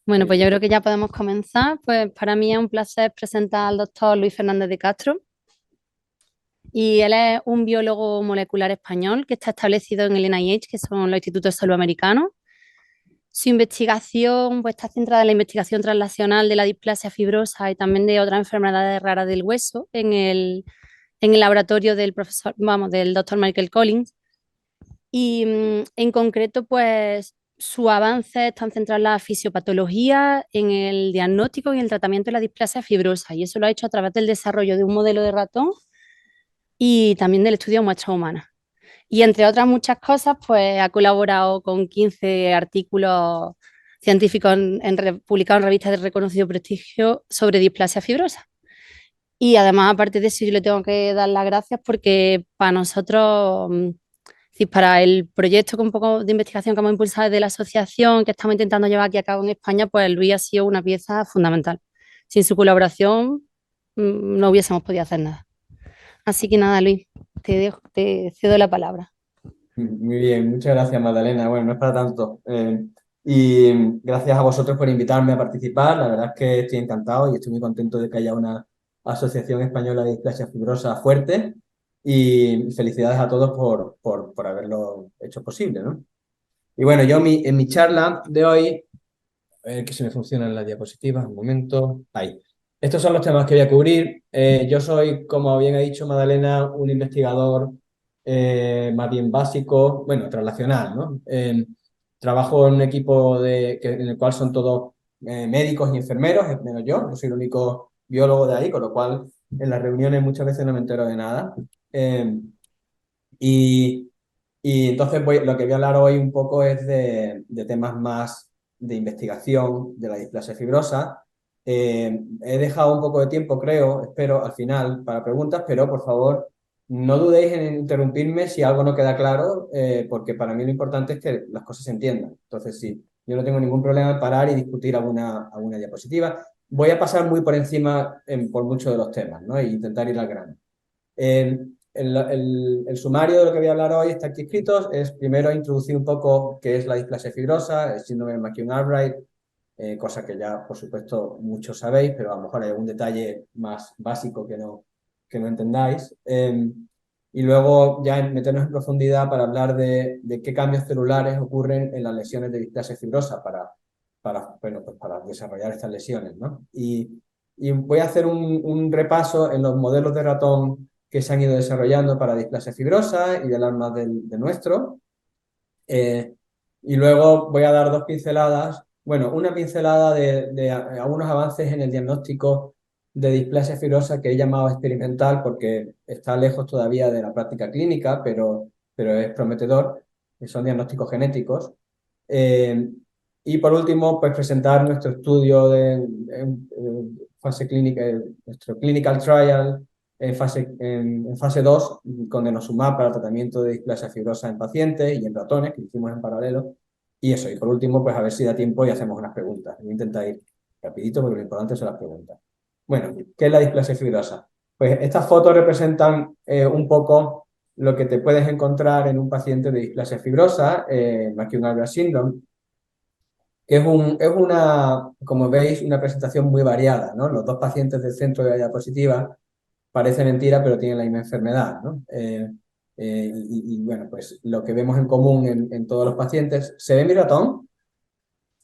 Bueno, pues yo creo que ya podemos comenzar. Pues para mí es un placer presentar al doctor Luis Fernández de Castro. Y él es un biólogo molecular español que está establecido en el NIH, que son los Institutos de Salud Americanos. Su investigación pues, está centrada en la investigación translacional de la displasia fibrosa y también de otras enfermedades raras del hueso en el laboratorio del doctor Michael Collins. Y en concreto, pues su avance está centrado en la fisiopatología, en el diagnóstico y el tratamiento de la displasia fibrosa. Y eso lo ha hecho a través del desarrollo de un modelo de ratón y también del estudio de muestras humanas. Y entre otras muchas cosas, pues ha colaborado con 15 artículos científicos publicados en revistas de reconocido prestigio sobre displasia fibrosa. Y además, aparte de eso, yo le tengo que dar las gracias porque para nosotros, para el proyecto que un poco de investigación que hemos impulsado desde la asociación, que estamos intentando llevar aquí a cabo en España, pues Luis ha sido una pieza fundamental. Sin su colaboración, no hubiésemos podido hacer nada. Así que nada, Luis, te cedo la palabra. Muy bien, muchas gracias, Magdalena. Bueno, no es para tanto. Y gracias a vosotros por invitarme a participar. La verdad es que estoy encantado y estoy muy contento de que haya una Asociación Española de Displasia Fibrosa fuerte. Y felicidades a todos por haberlo hecho posible, ¿no? Y bueno, yo en mi charla de hoy, a ver que se me funcionan las diapositivas, un momento. Ahí. Estos son los temas que voy a cubrir. Yo soy, como bien ha dicho Magdalena, un investigador más bien básico, bueno, translacional, ¿no? Trabajo en un equipo en el cual son todos médicos y enfermeros, menos yo soy el único biólogo de ahí, con lo cual en las reuniones muchas veces no me entero de nada. Eh, y, y entonces lo que voy a hablar hoy un poco es de temas más de investigación de la displasia fibrosa. He dejado un poco de tiempo, creo, espero, al final para preguntas, pero por favor no dudéis en interrumpirme si algo no queda claro, porque para mí lo importante es que las cosas se entiendan. Entonces, sí, yo no tengo ningún problema en parar y discutir alguna diapositiva. Voy a pasar muy por encima por muchos de los temas, ¿no? E intentar ir al grano. El sumario de lo que voy a hablar hoy está aquí escrito. Es primero introducir un poco qué es la displasia fibrosa, el síndrome de McCune-Albright, cosa que ya, por supuesto, muchos sabéis, pero a lo mejor hay algún detalle más básico que no entendáis. Y luego ya meternos en profundidad para hablar de qué cambios celulares ocurren en las lesiones de displasia fibrosa bueno, pues para desarrollar estas lesiones, ¿no? Y voy a hacer un repaso en los modelos de ratón que se han ido desarrollando para displasia fibrosa y hablar más del nuestro. Y luego voy a dar dos pinceladas, bueno, una pincelada de algunos avances en el diagnóstico de displasia fibrosa que he llamado experimental porque está lejos todavía de la práctica clínica, pero es prometedor, que son diagnósticos genéticos. Eh, y por último, pues presentar nuestro estudio de fase clínica, nuestro clinical trial en fase 2 con denosumab para el tratamiento de displasia fibrosa en pacientes y en ratones, que hicimos en paralelo. Y eso, y por último, pues a ver si da tiempo y hacemos unas preguntas. Voy a intentar ir rapidito porque lo importante son las preguntas. Bueno, ¿qué es la displasia fibrosa? Pues estas fotos representan un poco lo que te puedes encontrar en un paciente de displasia fibrosa, McCune-Albright syndrome, que es una, como veis, una presentación muy variada, ¿no? Los dos pacientes del centro de la diapositiva parece mentira, pero tienen la misma enfermedad, ¿no? Bueno, pues lo que vemos en común en todos los pacientes. ¿Se ve mi ratón?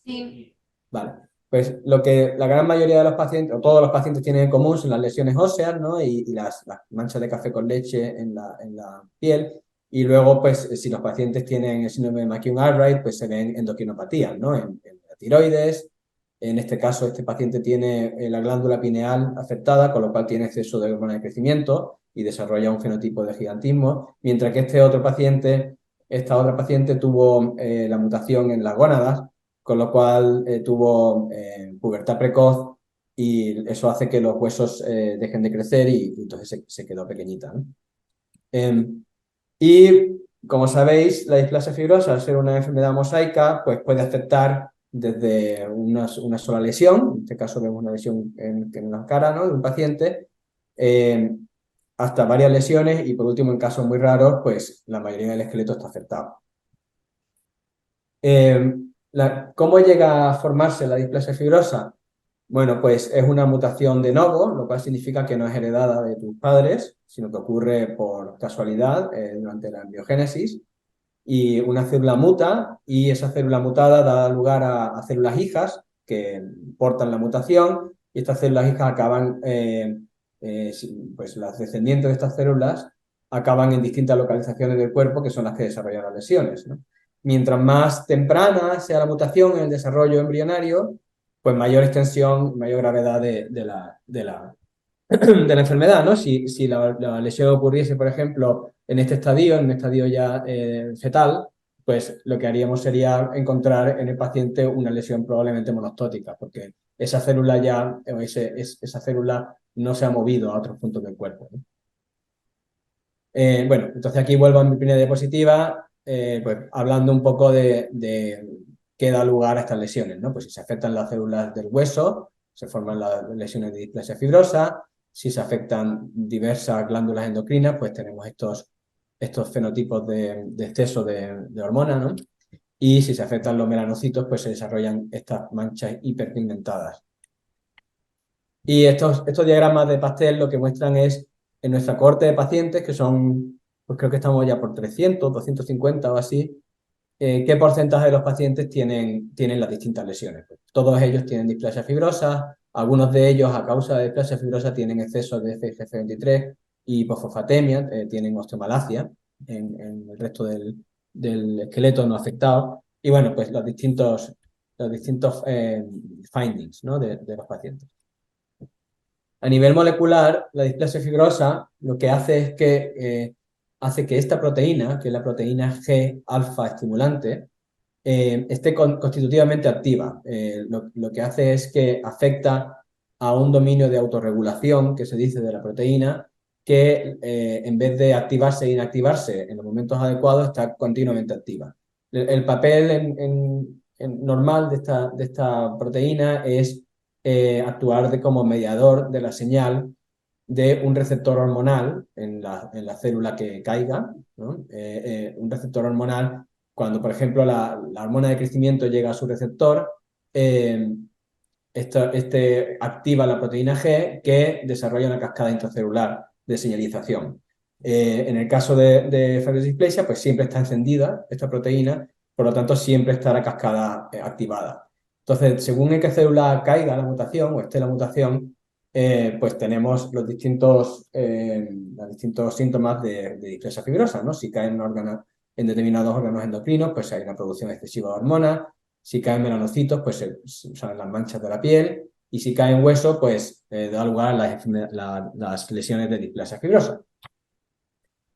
Sí. Vale. Pues lo que la gran mayoría de los pacientes, o todos los pacientes tienen en común son las lesiones óseas, ¿no? Y las manchas de café con leche en la piel. Y luego, pues, si los pacientes tienen el síndrome de McCune-Albright, pues se ven endocrinopatías, ¿no? En la tiroides. En este caso, este paciente tiene la glándula pineal afectada, con lo cual tiene exceso de hormona de crecimiento y desarrolla un fenotipo de gigantismo, mientras que esta otra paciente tuvo la mutación en las gónadas, con lo cual tuvo pubertad precoz y eso hace que los huesos dejen de crecer y entonces se quedó pequeñita, ¿no? Y como sabéis, la displasia fibrosa, al ser una enfermedad mosaica, pues puede afectar desde una sola lesión, en este caso vemos una lesión en la cara, ¿no?, de un paciente, eh, hasta varias lesiones y por último, en casos muy raros, pues la mayoría del esqueleto está afectado. ¿Cómo llega a formarse la displasia fibrosa? Bueno, pues es una mutación de novo, lo cual significa que no es heredada de tus padres, sino que ocurre por casualidad durante la embriogénesis. Y una célula muta y esa célula mutada da lugar a células hijas que portan la mutación y estas células hijas acaban, pues las descendientes de estas células acaban en distintas localizaciones del cuerpo que son las que desarrollan las lesiones, ¿no? Mientras más temprana sea la mutación en el desarrollo embrionario, pues mayor extensión, mayor gravedad de la enfermedad, ¿no? Si la lesión ocurriese, por ejemplo, en un estadio ya fetal, pues lo que haríamos sería encontrar en el paciente una lesión probablemente monostótica, porque esa célula ya, esa célula no se ha movido a otros puntos del cuerpo, ¿no? Bueno, entonces aquí vuelvo a mi primera diapositiva, pues hablando un poco de qué da lugar a estas lesiones, ¿no? Pues si se afectan las células del hueso, se forman las lesiones de displasia fibrosa. Si se afectan diversas glándulas endocrinas, pues tenemos estos fenotipos de exceso de hormona, ¿no? Y si se afectan los melanocitos, pues se desarrollan estas manchas hiperpigmentadas. Y estos diagramas de pastel lo que muestran es, en nuestra cohorte de pacientes, que son, pues creo que estamos ya por 300, 250 o así, qué porcentaje de los pacientes tienen las distintas lesiones. Pues todos ellos tienen displasia fibrosa, algunos de ellos a causa de displasia fibrosa tienen exceso de FGF23 y hipofosfatemia, tienen osteomalacia en el resto del esqueleto no afectado. Y bueno, pues los distintos findings, ¿no? de los pacientes. A nivel molecular, la displasia fibrosa lo que hace es que hace que esta proteína, que es la proteína G alfa estimulante, esté constitutivamente activa. Lo que hace es que afecta a un dominio de autorregulación, que se dice de la proteína, que en vez de activarse e inactivarse en los momentos adecuados, está continuamente activa. El papel normal de esta proteína es actuar como mediador de la señal de un receptor hormonal en la célula que caiga, ¿no? Un receptor hormonal, cuando por ejemplo la hormona de crecimiento llega a su receptor, activa la proteína G que desarrolla una cascada intracelular de señalización. En el caso de Fragile dysplasia, pues siempre está encendida esta proteína, por lo tanto siempre está la cascada activada. Entonces, según en qué célula caiga la mutación o esté la mutación, pues tenemos los distintos síntomas de displasia fibrosa, ¿no? Si caen en determinados órganos endocrinos, pues hay una producción excesiva de hormonas. Si caen melanocitos, pues se salen las manchas de la piel. Y si cae en hueso, pues da lugar a las lesiones de displasia fibrosa.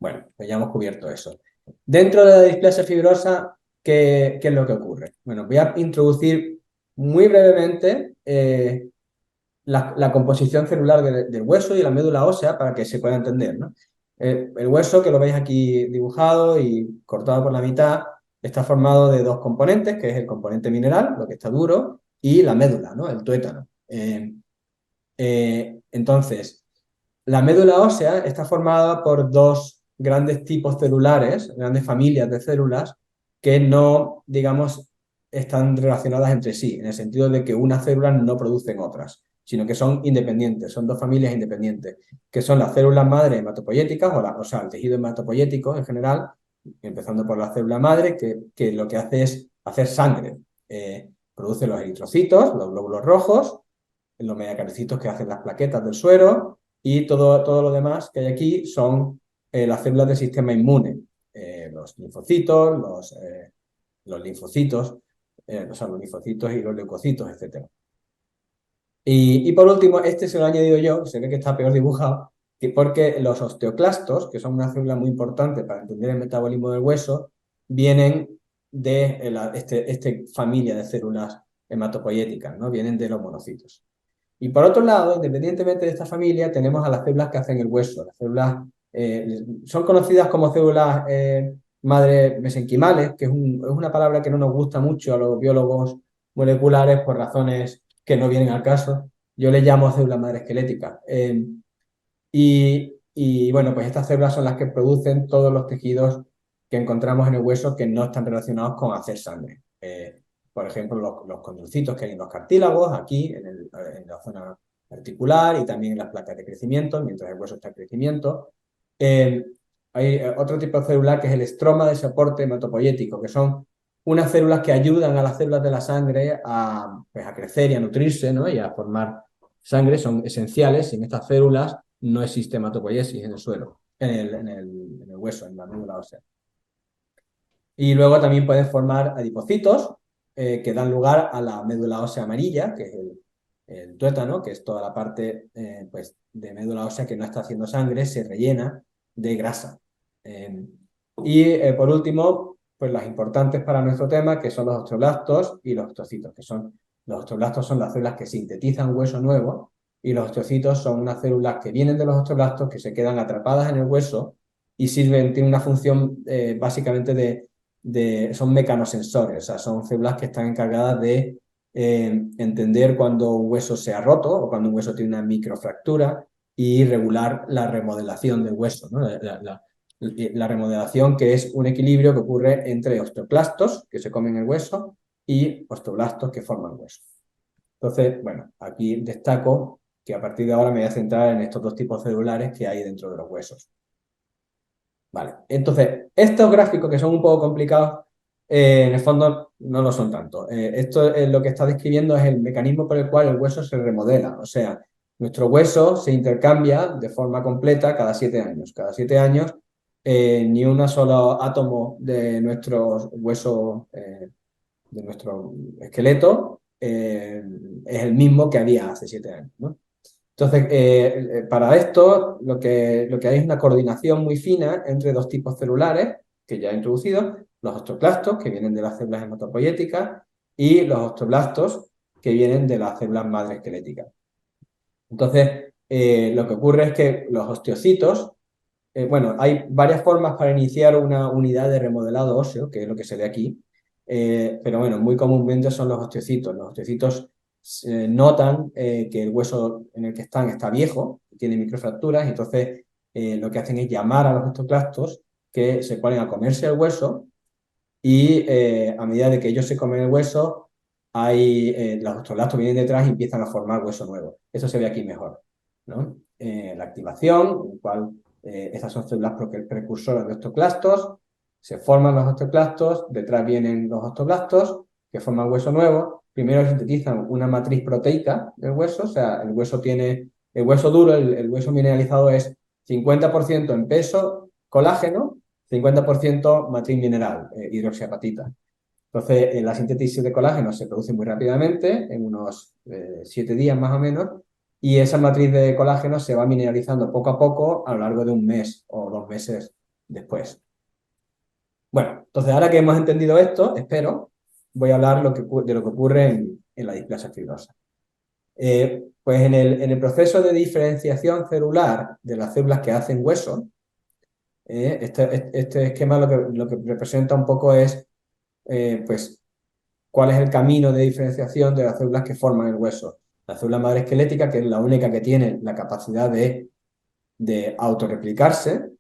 Bueno, pues ya hemos cubierto eso. Dentro de la displasia fibrosa, ¿qué es lo que ocurre? Bueno, voy a introducir muy brevemente la composición celular del hueso y la médula ósea para que se pueda entender, ¿no? El hueso, que lo veis aquí dibujado y cortado por la mitad, está formado de dos componentes, que es el componente mineral, lo que está duro, y la médula, ¿no? El tuétano. Entonces, la médula ósea está formada por dos grandes tipos celulares, grandes familias de células, que no, digamos, están relacionadas entre sí, en el sentido de que unas células no producen otras, sino que son independientes, son dos familias independientes, que son las células madre hematopoyéticas, o sea, el tejido hematopoyético en general, empezando por la célula madre, que lo que hace es hacer sangre. Produce los eritrocitos, los glóbulos rojos, los megacaricitos que hacen las plaquetas del suero, y todo lo demás que hay aquí son las células del sistema inmune, los linfocitos, los linfocitos, o sea, los linfocitos y los leucocitos, etc. Y por último, este se lo he añadido yo, se ve que está peor dibujado, porque los osteoclastos, que son una célula muy importante para entender el metabolismo del hueso, vienen de esta familia de células hematopoyéticas, ¿no? Vienen de los monocitos. Y por otro lado, independientemente de esta familia, tenemos a las células que hacen el hueso. Las células son conocidas como células madre mesenquimales, que es una palabra que no nos gusta mucho a los biólogos moleculares por razones que no vienen al caso. Yo le llamo células madre esqueléticas. Y bueno, pues estas células son las que producen todos los tejidos que encontramos en el hueso que no están relacionados con hacer sangre. por ejemplo, los condrocitos que hay en los cartílagos, aquí en la zona articular y también en las placas de crecimiento, mientras el hueso está en crecimiento. Hay otro tipo de célula que es el estroma de soporte hematopoyético, que son unas células que ayudan a las células de la sangre pues, a crecer y a nutrirse, ¿no? Y a formar sangre, son esenciales. Sin estas células no existe hematopoiesis en el suelo, en el hueso, en la médula ósea. Y luego también pueden formar adipocitos que dan lugar a la médula ósea amarilla, que es el tuétano, que es toda la parte pues, de médula ósea que no está haciendo sangre, se rellena de grasa. Por último, pues las importantes para nuestro tema, que son los osteoblastos y los osteocitos, los osteoblastos son las células que sintetizan hueso nuevo y los osteocitos son unas células que vienen de los osteoblastos que se quedan atrapadas en el hueso y tienen una función básicamente son mecanosensores, o sea, son células que están encargadas de entender cuando un hueso se ha roto o cuando un hueso tiene una microfractura y regular la remodelación del hueso, ¿no? La remodelación, que es un equilibrio que ocurre entre osteoclastos, que se comen el hueso, y osteoblastos, que forman hueso. Entonces, bueno, aquí destaco que a partir de ahora me voy a centrar en estos dos tipos celulares que hay dentro de los huesos. Vale, entonces, estos gráficos que son un poco complicados, en el fondo no lo son tanto. Esto lo que está describiendo es el mecanismo por el cual el hueso se remodela. O sea, nuestro hueso se intercambia de forma completa cada 7 años. Cada 7 años, ni un solo átomo de nuestro hueso, de nuestro esqueleto, es el mismo que había hace 7 años, ¿no? Entonces, para esto lo que hay es una coordinación muy fina entre dos tipos celulares que ya he introducido, los osteoclastos, que vienen de las células hematopoyéticas, y los osteoblastos, que vienen de las células madre esqueléticas. Entonces, lo que ocurre es que los osteocitos, bueno, hay varias formas para iniciar una unidad de remodelado óseo, que es lo que se ve aquí, pero bueno, muy comúnmente son los osteocitos. Los osteocitos notan que el hueso en el que están está viejo, tiene microfracturas, y entonces lo que hacen es llamar a los osteoclastos que se ponen a comerse el hueso y a medida de que ellos se comen el hueso, los osteoblastos vienen detrás y empiezan a formar hueso nuevo. Eso se ve aquí mejor, ¿no? La activación, en la cual estas son células precursoras de osteoclastos, se forman los osteoclastos, detrás vienen los osteoblastos que forman hueso nuevo. Primero sintetizan una matriz proteica del hueso, o sea, el hueso duro, el hueso mineralizado es 50% en peso colágeno, 50% matriz mineral, hidroxiapatita. Entonces, la síntesis de colágeno se produce muy rápidamente, en unos 7 días más o menos, y esa matriz de colágeno se va mineralizando poco a poco a lo largo de un mes o 2 meses después. Bueno, entonces ahora que hemos entendido esto, espero, voy a hablar de lo que ocurre en la displasia fibrosa. Pues en el proceso de diferenciación celular de las células que hacen hueso, este esquema lo que representa un poco es pues, cuál es el camino de diferenciación de las células que forman el hueso. La célula madre esquelética, que es la única que tiene la capacidad de autorreplicarse,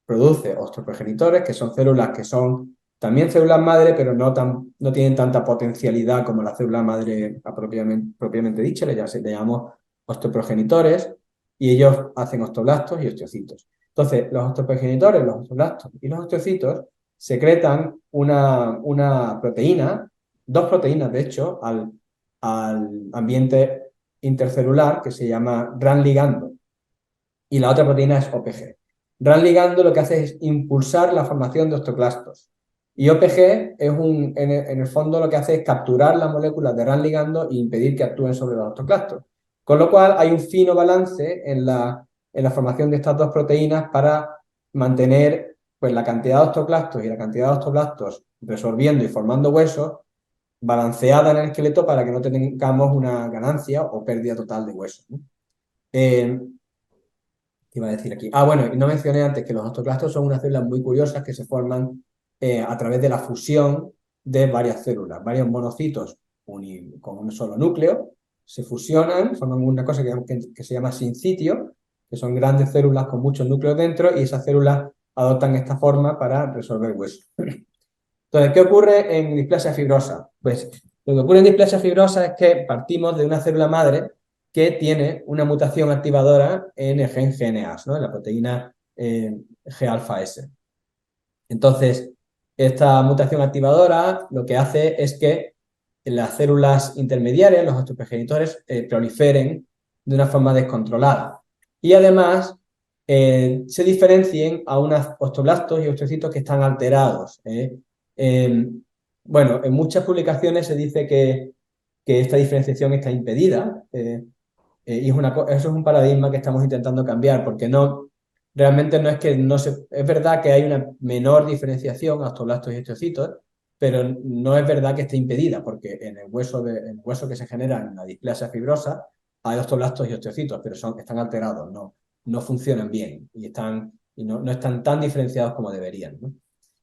produce osteoprogenitores, que son células que son también células madre, pero no tienen tanta potencialidad como la célula madre propiamente dicha, le llamamos osteoprogenitores, y ellos hacen osteoblastos y osteocitos. Entonces, los osteoprogenitores, los osteoblastos y los osteocitos secretan una proteína, dos proteínas de hecho, al ambiente intercelular que se llama RAN ligando, y la otra proteína es OPG. RAN ligando lo que hace es impulsar la formación de osteoclastos. Y OPG en el fondo lo que hace es capturar las moléculas de RAN ligando e impedir que actúen sobre los osteoclastos. Con lo cual hay un fino balance en la formación de estas dos proteínas para mantener pues, la cantidad de osteoclastos y la cantidad de osteoblastos resorbiendo y formando huesos balanceada en el esqueleto para que no tengamos una ganancia o pérdida total de huesos, ¿no? ¿Qué iba a decir aquí? Bueno, y no mencioné antes que los osteoclastos son unas células muy curiosas que se forman a través de la fusión de varias células, varios monocitos con un solo núcleo, se fusionan, forman una cosa que se llama sincitio, que son grandes células con muchos núcleos dentro, y esas células adoptan esta forma para resolver hueso. Entonces, ¿qué ocurre en displasia fibrosa? Pues Lo que ocurre en displasia fibrosa es que partimos de una célula madre que tiene una mutación activadora en el gen GNAS, ¿no? En la proteína G-alfa-S. Entonces, esta mutación activadora lo que hace es que las células intermediarias, los osteoprogenitores, proliferen de una forma descontrolada. Y además se diferencien a unos osteoblastos y osteocitos que están alterados. Bueno, en muchas publicaciones se dice que esta diferenciación está impedida, y eso es un paradigma que estamos intentando cambiar, porque realmente no es que no se... Es verdad que hay una menor diferenciación a osteoblastos y osteocitos, pero no es verdad que esté impedida, porque en el hueso que se genera en la displasia fibrosa hay osteoblastos y osteocitos, pero están alterados, no funcionan bien y no están tan diferenciados como deberían, ¿no?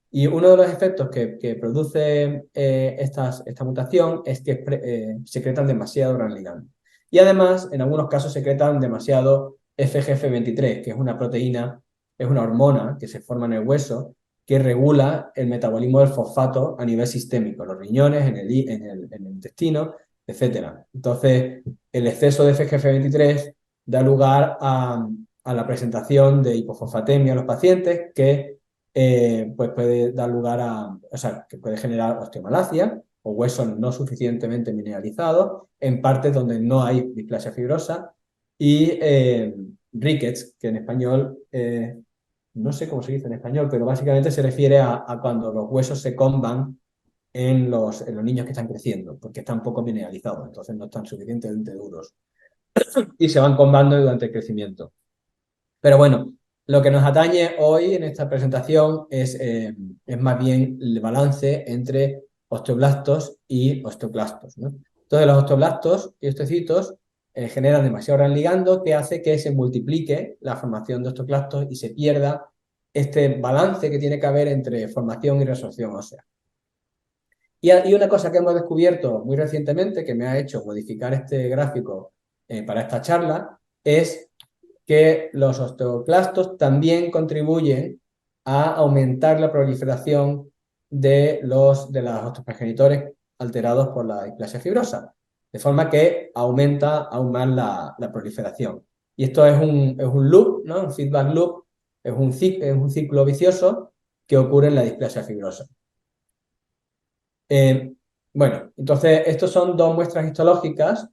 Y uno de los efectos que produce esta mutación es que secretan demasiado gran ligando. Y además, en algunos casos secretan demasiado FGF23, que es una proteína, es una hormona que se forma en el hueso que regula el metabolismo del fosfato a nivel sistémico, los riñones, en el intestino, etc. Entonces, el exceso de FGF23 da lugar a la presentación de hipofosfatemia en los pacientes pues puede dar lugar o sea, que puede generar osteomalacia o huesos no suficientemente mineralizados en partes donde no hay displasia fibrosa y rickets, que en español, no sé cómo se dice en español, pero básicamente se refiere a cuando los huesos se comban en los niños que están creciendo, porque están poco mineralizados, entonces no están suficientemente duros y se van combando durante el crecimiento. Pero bueno, lo que nos atañe hoy en esta presentación es más bien el balance entre osteoblastos y osteoclastos, ¿no? Entonces los osteoblastos y osteocitos generan demasiado gran ligando que hace que se multiplique la formación de osteoclastos y se pierda este balance que tiene que haber entre formación y resorción ósea. Y una cosa que hemos descubierto muy recientemente, que me ha hecho modificar este gráfico para esta charla, es que los osteoclastos también contribuyen a aumentar la proliferación de los osteoprogenitores alterados por la displasia fibrosa, de forma que aumenta aún más la proliferación. Y esto es un loop, ¿no? Un feedback loop, es un ciclo vicioso que ocurre en la displasia fibrosa. Bueno, entonces estos son dos muestras histológicas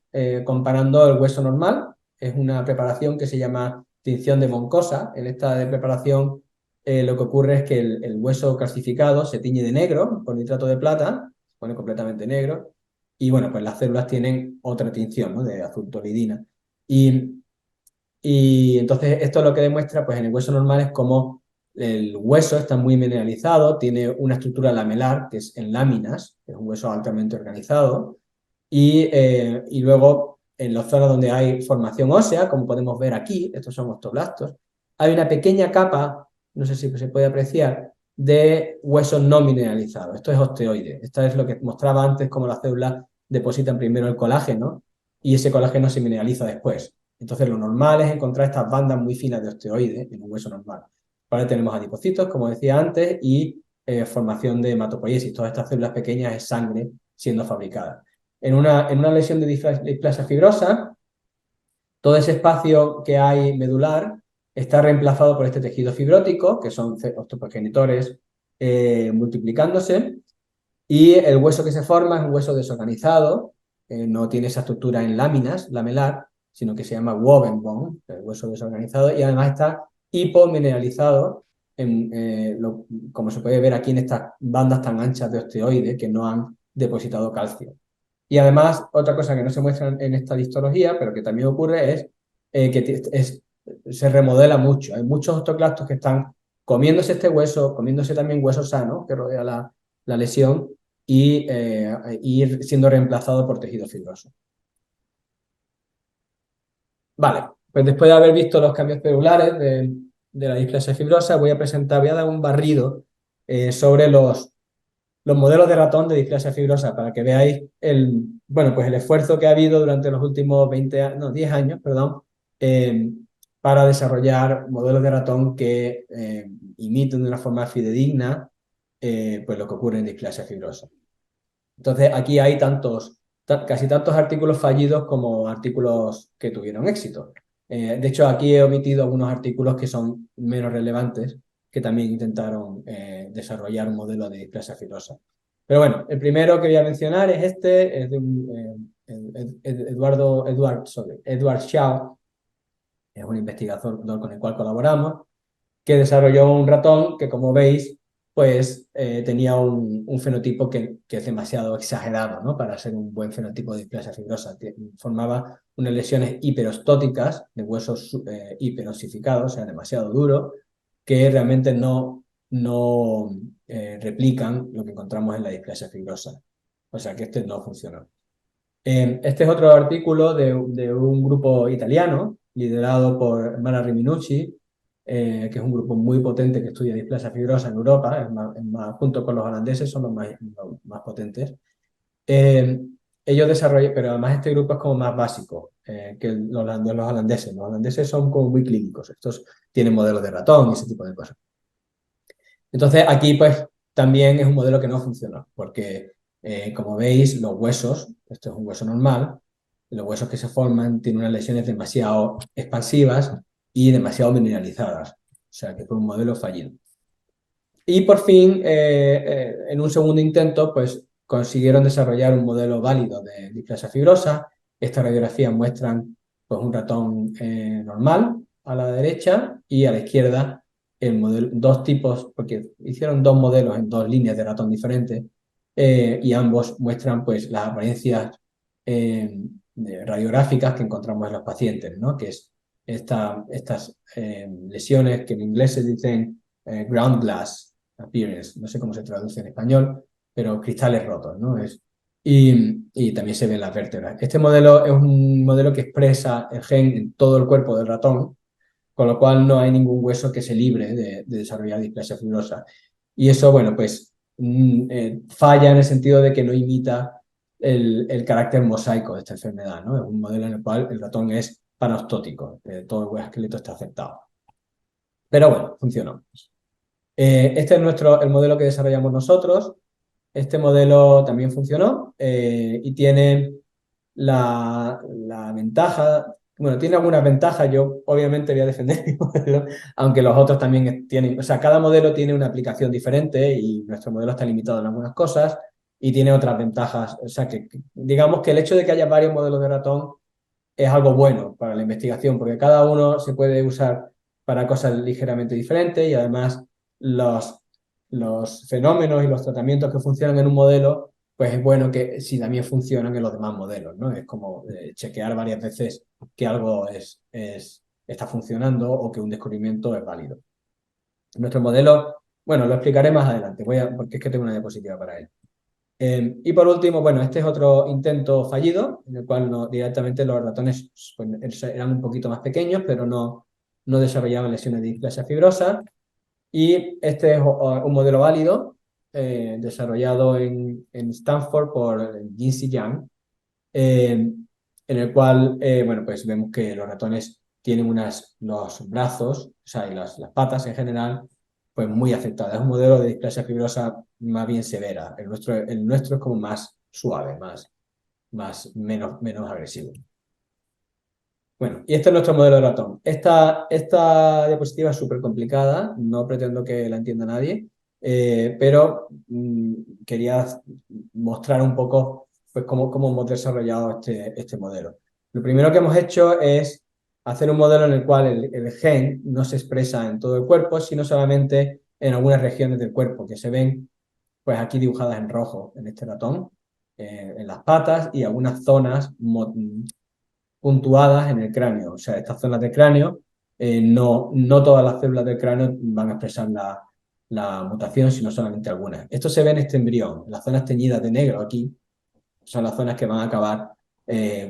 comparando el hueso normal. Es una preparación que se llama tinción de Moncosa. En esta preparación lo que ocurre es que el hueso calcificado se tiñe de negro con nitrato de plata, se pone completamente negro, y bueno, pues las células tienen otra tinción, ¿no? De azul tolidina. Y entonces esto lo que demuestra, pues en el hueso normal es como el hueso está muy mineralizado, tiene una estructura lamelar, que es en láminas, que es un hueso altamente organizado, y luego en las zonas donde hay formación ósea, como podemos ver aquí, estos son osteoblastos, hay una pequeña capa, no sé si se puede apreciar, de hueso no mineralizado. Esto es osteoide. Esto es lo que mostraba antes, como las células depositan primero el colágeno y ese colágeno se mineraliza después. Entonces, lo normal es encontrar estas bandas muy finas de osteoides en un hueso normal. Ahora tenemos adipocitos, como decía antes, y formación de hematopoiesis. Todas estas células pequeñas es sangre siendo fabricada. En una lesión de displasia fibrosa, todo ese espacio que hay medular está reemplazado por este tejido fibrótico, que son osteoprogenitores multiplicándose, y el hueso que se forma es un hueso desorganizado, no tiene esa estructura en láminas, lamelar, sino que se llama woven bone, el hueso desorganizado, y además está hipomineralizado, como se puede ver aquí en estas bandas tan anchas de osteoides que no han depositado calcio. Y además, otra cosa que no se muestra en esta histología, pero que también ocurre, es que se remodela mucho. Hay muchos osteoclastos que están comiéndose este hueso, comiéndose también hueso sano que rodea la lesión y ir siendo reemplazado por tejido fibroso. Vale, pues después de haber visto los cambios celulares de la displasia fibrosa, voy a dar un barrido sobre los modelos de ratón de displasia fibrosa para que veáis bueno, pues el esfuerzo que ha habido durante los últimos 10 años, perdón, eh, para desarrollar modelos de ratón que imiten de una forma fidedigna pues lo que ocurre en displasia fibrosa. Entonces, aquí hay casi tantos artículos fallidos como artículos que tuvieron éxito. De hecho, aquí he omitido algunos artículos que son menos relevantes, que también intentaron desarrollar un modelo de displasia fibrosa. Pero bueno, el primero que voy a mencionar es este, es de Edward Shaw, es un investigador con el cual colaboramos, que desarrolló un ratón que, como veis, pues tenía un fenotipo que es demasiado exagerado, ¿no? Para ser un buen fenotipo de displasia fibrosa. Formaba unas lesiones hiperostóticas de huesos hiperosificados, o sea, demasiado duros, que realmente no replican lo que encontramos en la displasia fibrosa. O sea, que este no funcionó. Este es otro artículo de un grupo italiano liderado por Mara Riminucci, que es un grupo muy potente que estudia displasia fibrosa en Europa, junto con los holandeses son los más potentes. Eh, Ellos desarrollan, pero además este grupo es como más básico que los holandeses. Los holandeses son como muy clínicos, estos tienen modelos de ratón y ese tipo de cosas. Entonces aquí pues también es un modelo que no funcionó, porque como veis los huesos, esto es un hueso normal, los huesos que se forman tienen unas lesiones demasiado expansivas y demasiado mineralizadas, o sea que fue un modelo fallido. Y por fin, en un segundo intento, pues consiguieron desarrollar un modelo válido de displasia fibrosa. Estas radiografías muestran pues, un ratón normal a la derecha y a la izquierda el modelo, dos tipos, porque hicieron dos modelos en dos líneas de ratón diferentes y ambos muestran pues, las apariencias radiográficas que encontramos en los pacientes, ¿no? Que es estas lesiones que en inglés se dicen ground glass appearance, no sé cómo se traduce en español, pero cristales rotos, ¿no? Y también se ven las vértebras. Este modelo es un modelo que expresa el gen en todo el cuerpo del ratón, con lo cual no hay ningún hueso que se libre de desarrollar displasia fibrosa. Y eso, bueno, pues falla en el sentido de que no imita el carácter mosaico de esta enfermedad, ¿no? Es un modelo en el cual el ratón es panostótico, todo el esqueleto está afectado. Pero bueno, funcionó. Este es el modelo que desarrollamos nosotros. Este modelo también funcionó y tiene la ventaja, bueno, tiene algunas ventajas, yo obviamente voy a defender mi modelo, aunque los otros también tienen, o sea, cada modelo tiene una aplicación diferente y nuestro modelo está limitado en algunas cosas y tiene otras ventajas, o sea, que digamos que el hecho de que haya varios modelos de ratón es algo bueno para la investigación, porque cada uno se puede usar para cosas ligeramente diferentes y además los, los fenómenos y los tratamientos que funcionan en un modelo, pues es bueno que si también funcionan en los demás modelos, ¿no? Es como chequear varias veces que algo está funcionando o que un descubrimiento es válido. Nuestro modelo, bueno, lo explicaré más adelante, porque es que tengo una diapositiva para él. Y por último, bueno, este es otro intento fallido, en el cual directamente los ratones pues, eran un poquito más pequeños, pero no desarrollaban lesiones de displasia fibrosa. Y este es un modelo válido, desarrollado en Stanford por Jinsy Yang, en el cual, bueno, pues vemos que los ratones tienen los brazos, o sea, y las patas en general, pues muy afectadas. Es un modelo de displasia fibrosa más bien severa. El nuestro es como más suave, menos agresivo. Bueno, y este es nuestro modelo de ratón. Esta diapositiva es súper complicada, no pretendo que la entienda nadie, pero quería mostrar un poco pues, cómo hemos desarrollado este modelo. Lo primero que hemos hecho es hacer un modelo en el cual el gen no se expresa en todo el cuerpo, sino solamente en algunas regiones del cuerpo, que se ven pues, aquí dibujadas en rojo en este ratón, en las patas y algunas zonas puntuadas en el cráneo. O sea, estas zonas del cráneo, no todas las células del cráneo van a expresar la mutación, sino solamente algunas. Esto se ve en este embrión. Las zonas teñidas de negro aquí son las zonas que van a acabar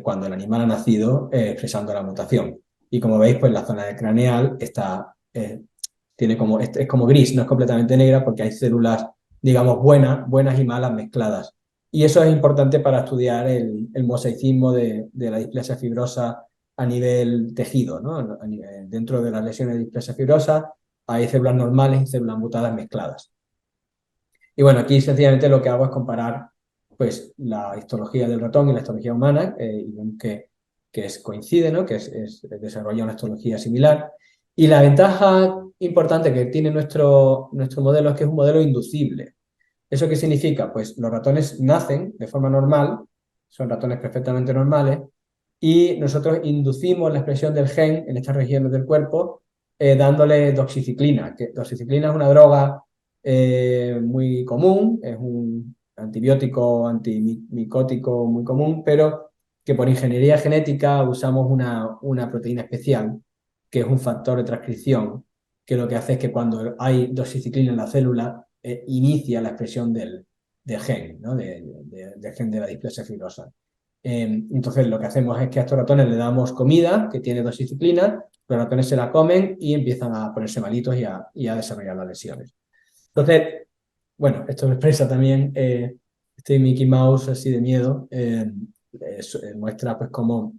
cuando el animal ha nacido expresando la mutación. Y como veis, pues la zona del craneal es como gris, no es completamente negra porque hay células, digamos, buenas y malas mezcladas. Y eso es importante para estudiar el mosaicismo de la displasia fibrosa a nivel tejido, ¿no? Dentro de las lesiones de displasia fibrosa hay células normales y células mutadas mezcladas. Y bueno, aquí sencillamente lo que hago es comparar pues la histología del ratón y la histología humana, y vemos que coincide, ¿no? Que desarrolla una histología similar. Y la ventaja importante que tiene nuestro modelo es que es un modelo inducible. ¿Eso qué significa? Pues los ratones nacen de forma normal, son ratones perfectamente normales, y nosotros inducimos la expresión del gen en estas regiones del cuerpo dándole doxiciclina. Doxiciclina es una droga muy común, es un antibiótico antimicótico muy común, pero que por ingeniería genética usamos una proteína especial, que es un factor de transcripción, que lo que hace es que cuando hay doxiciclina en la célula, inicia la expresión del gen, ¿no? Del gen de la displasia fibrosa. Entonces lo que hacemos es que a estos ratones le damos comida que tiene doxiciclina, los ratones se la comen y empiezan a ponerse malitos y a desarrollar las lesiones. Entonces, bueno, esto me expresa también este Mickey Mouse así de miedo, muestra pues cómo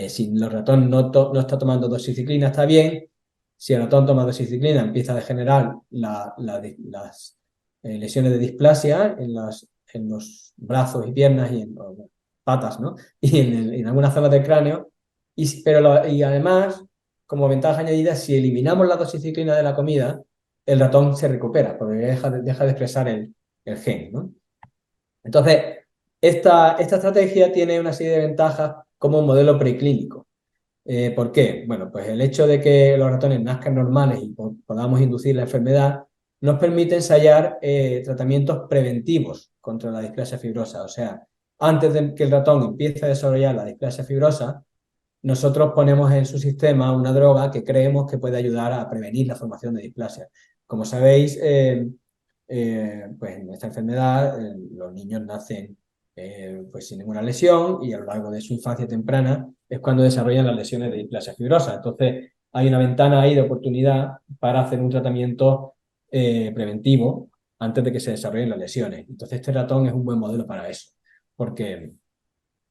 si el ratón no está tomando doxiciclina está bien, si el ratón toma doxiciclina empieza a degenerar las lesiones de displasia en los brazos y piernas y en patas, ¿no? Y en algunas zonas del cráneo. Y además, como ventaja añadida, si eliminamos la doxiciclina de la comida, el ratón se recupera, porque deja de expresar el gen, ¿no? Entonces, esta estrategia tiene una serie de ventajas como un modelo preclínico. ¿Por qué? Bueno, pues el hecho de que los ratones nazcan normales y podamos inducir la enfermedad nos permite ensayar tratamientos preventivos contra la displasia fibrosa. O sea, antes de que el ratón empiece a desarrollar la displasia fibrosa, nosotros ponemos en su sistema una droga que creemos que puede ayudar a prevenir la formación de displasia. Como sabéis, pues en esta enfermedad los niños nacen pues sin ninguna lesión y a lo largo de su infancia temprana es cuando desarrollan las lesiones de displasia fibrosa. Entonces hay una ventana ahí de oportunidad para hacer un tratamiento preventivo antes de que se desarrollen las lesiones. Entonces este ratón es un buen modelo para eso, porque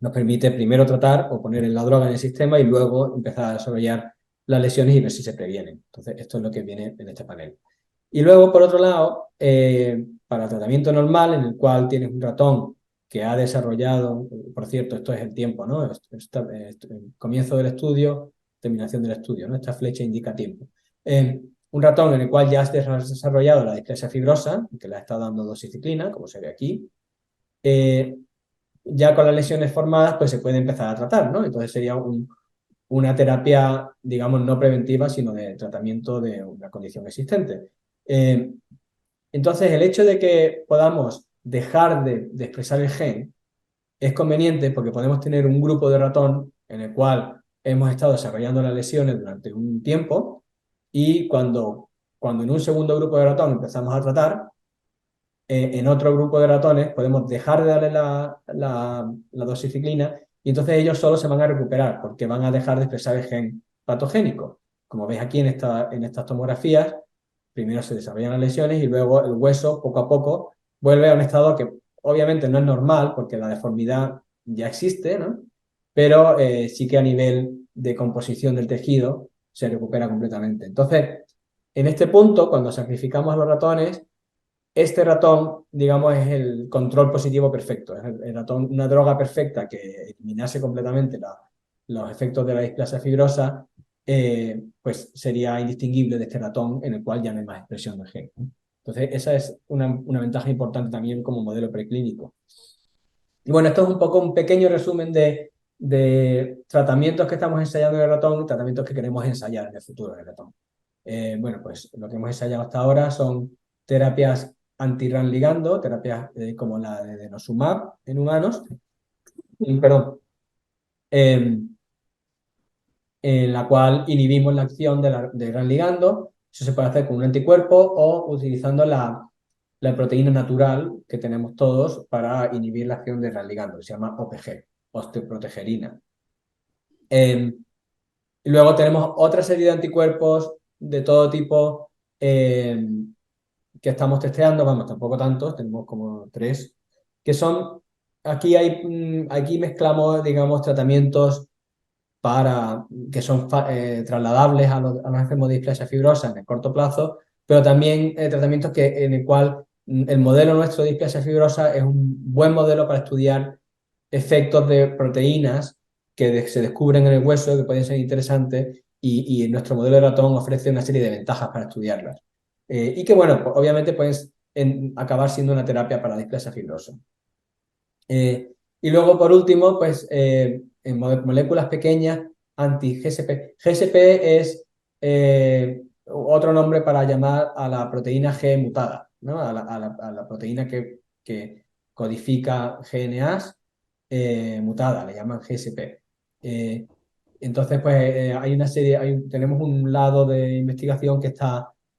nos permite primero tratar o poner la droga en el sistema y luego empezar a desarrollar las lesiones y ver si se previenen. Entonces esto es lo que viene en este panel. Y luego, por otro lado, para tratamiento normal, en el cual tienes un ratón que ha desarrollado, por cierto, esto es el tiempo, ¿no? El comienzo del estudio, terminación del estudio, ¿no? Esta flecha indica tiempo. Un ratón en el cual ya has desarrollado la displasia fibrosa, que le ha estado dando doxiciclina, como se ve aquí, ya con las lesiones formadas, pues se puede empezar a tratar, ¿no? Entonces sería una terapia, digamos, no preventiva, sino de tratamiento de una condición existente. Entonces, el hecho de que podamos dejar de expresar el gen es conveniente porque podemos tener un grupo de ratón en el cual hemos estado desarrollando las lesiones durante un tiempo y cuando en un segundo grupo de ratón empezamos a tratar, en otro grupo de ratones podemos dejar de darle la doxiciclina y entonces ellos solo se van a recuperar porque van a dejar de expresar el gen patogénico. Como veis aquí en estas tomografías, primero se desarrollan las lesiones y luego el hueso poco a poco vuelve a un estado que obviamente no es normal porque la deformidad ya existe, ¿no? Pero sí que a nivel de composición del tejido se recupera completamente. Entonces, en este punto, cuando sacrificamos a los ratones, este ratón, digamos, es el control positivo perfecto, es el ratón, una droga perfecta que eliminase completamente los efectos de la displasia fibrosa, pues sería indistinguible de este ratón en el cual ya no hay más expresión del gen. Entonces, esa es una ventaja importante también como modelo preclínico. Y bueno, esto es un poco un pequeño resumen de tratamientos que estamos ensayando en el ratón y tratamientos que queremos ensayar en el futuro en el ratón. Bueno, pues lo que hemos ensayado hasta ahora son terapias anti-RAN ligando, terapias como la de denosumab en humanos, perdón, en la cual inhibimos la acción de RAN ligando. Eso se puede hacer con un anticuerpo o utilizando la proteína natural que tenemos todos para inhibir la acción de RAN ligando, que se llama OPG, osteoprotegerina. Y luego tenemos otra serie de anticuerpos de todo tipo que estamos testeando, vamos, tampoco tantos, tenemos como 3, que son, aquí mezclamos, digamos, tratamientos que son trasladables a los enfermos de displasia fibrosa en el corto plazo, pero también tratamientos en el cual el modelo nuestro de displasia fibrosa es un buen modelo para estudiar efectos de proteínas que se descubren en el hueso que pueden ser interesantes y nuestro modelo de ratón ofrece una serie de ventajas para estudiarlas. Y que, bueno, pues, obviamente pueden acabar siendo una terapia para displasia fibrosa. Y luego, por último, pues en moléculas pequeñas anti-GSP. GSP es otro nombre para llamar a la proteína G mutada, ¿no? A la proteína que codifica GNAs mutada, le llaman GSP. Eh, entonces, pues hay una serie, tenemos un lado de investigación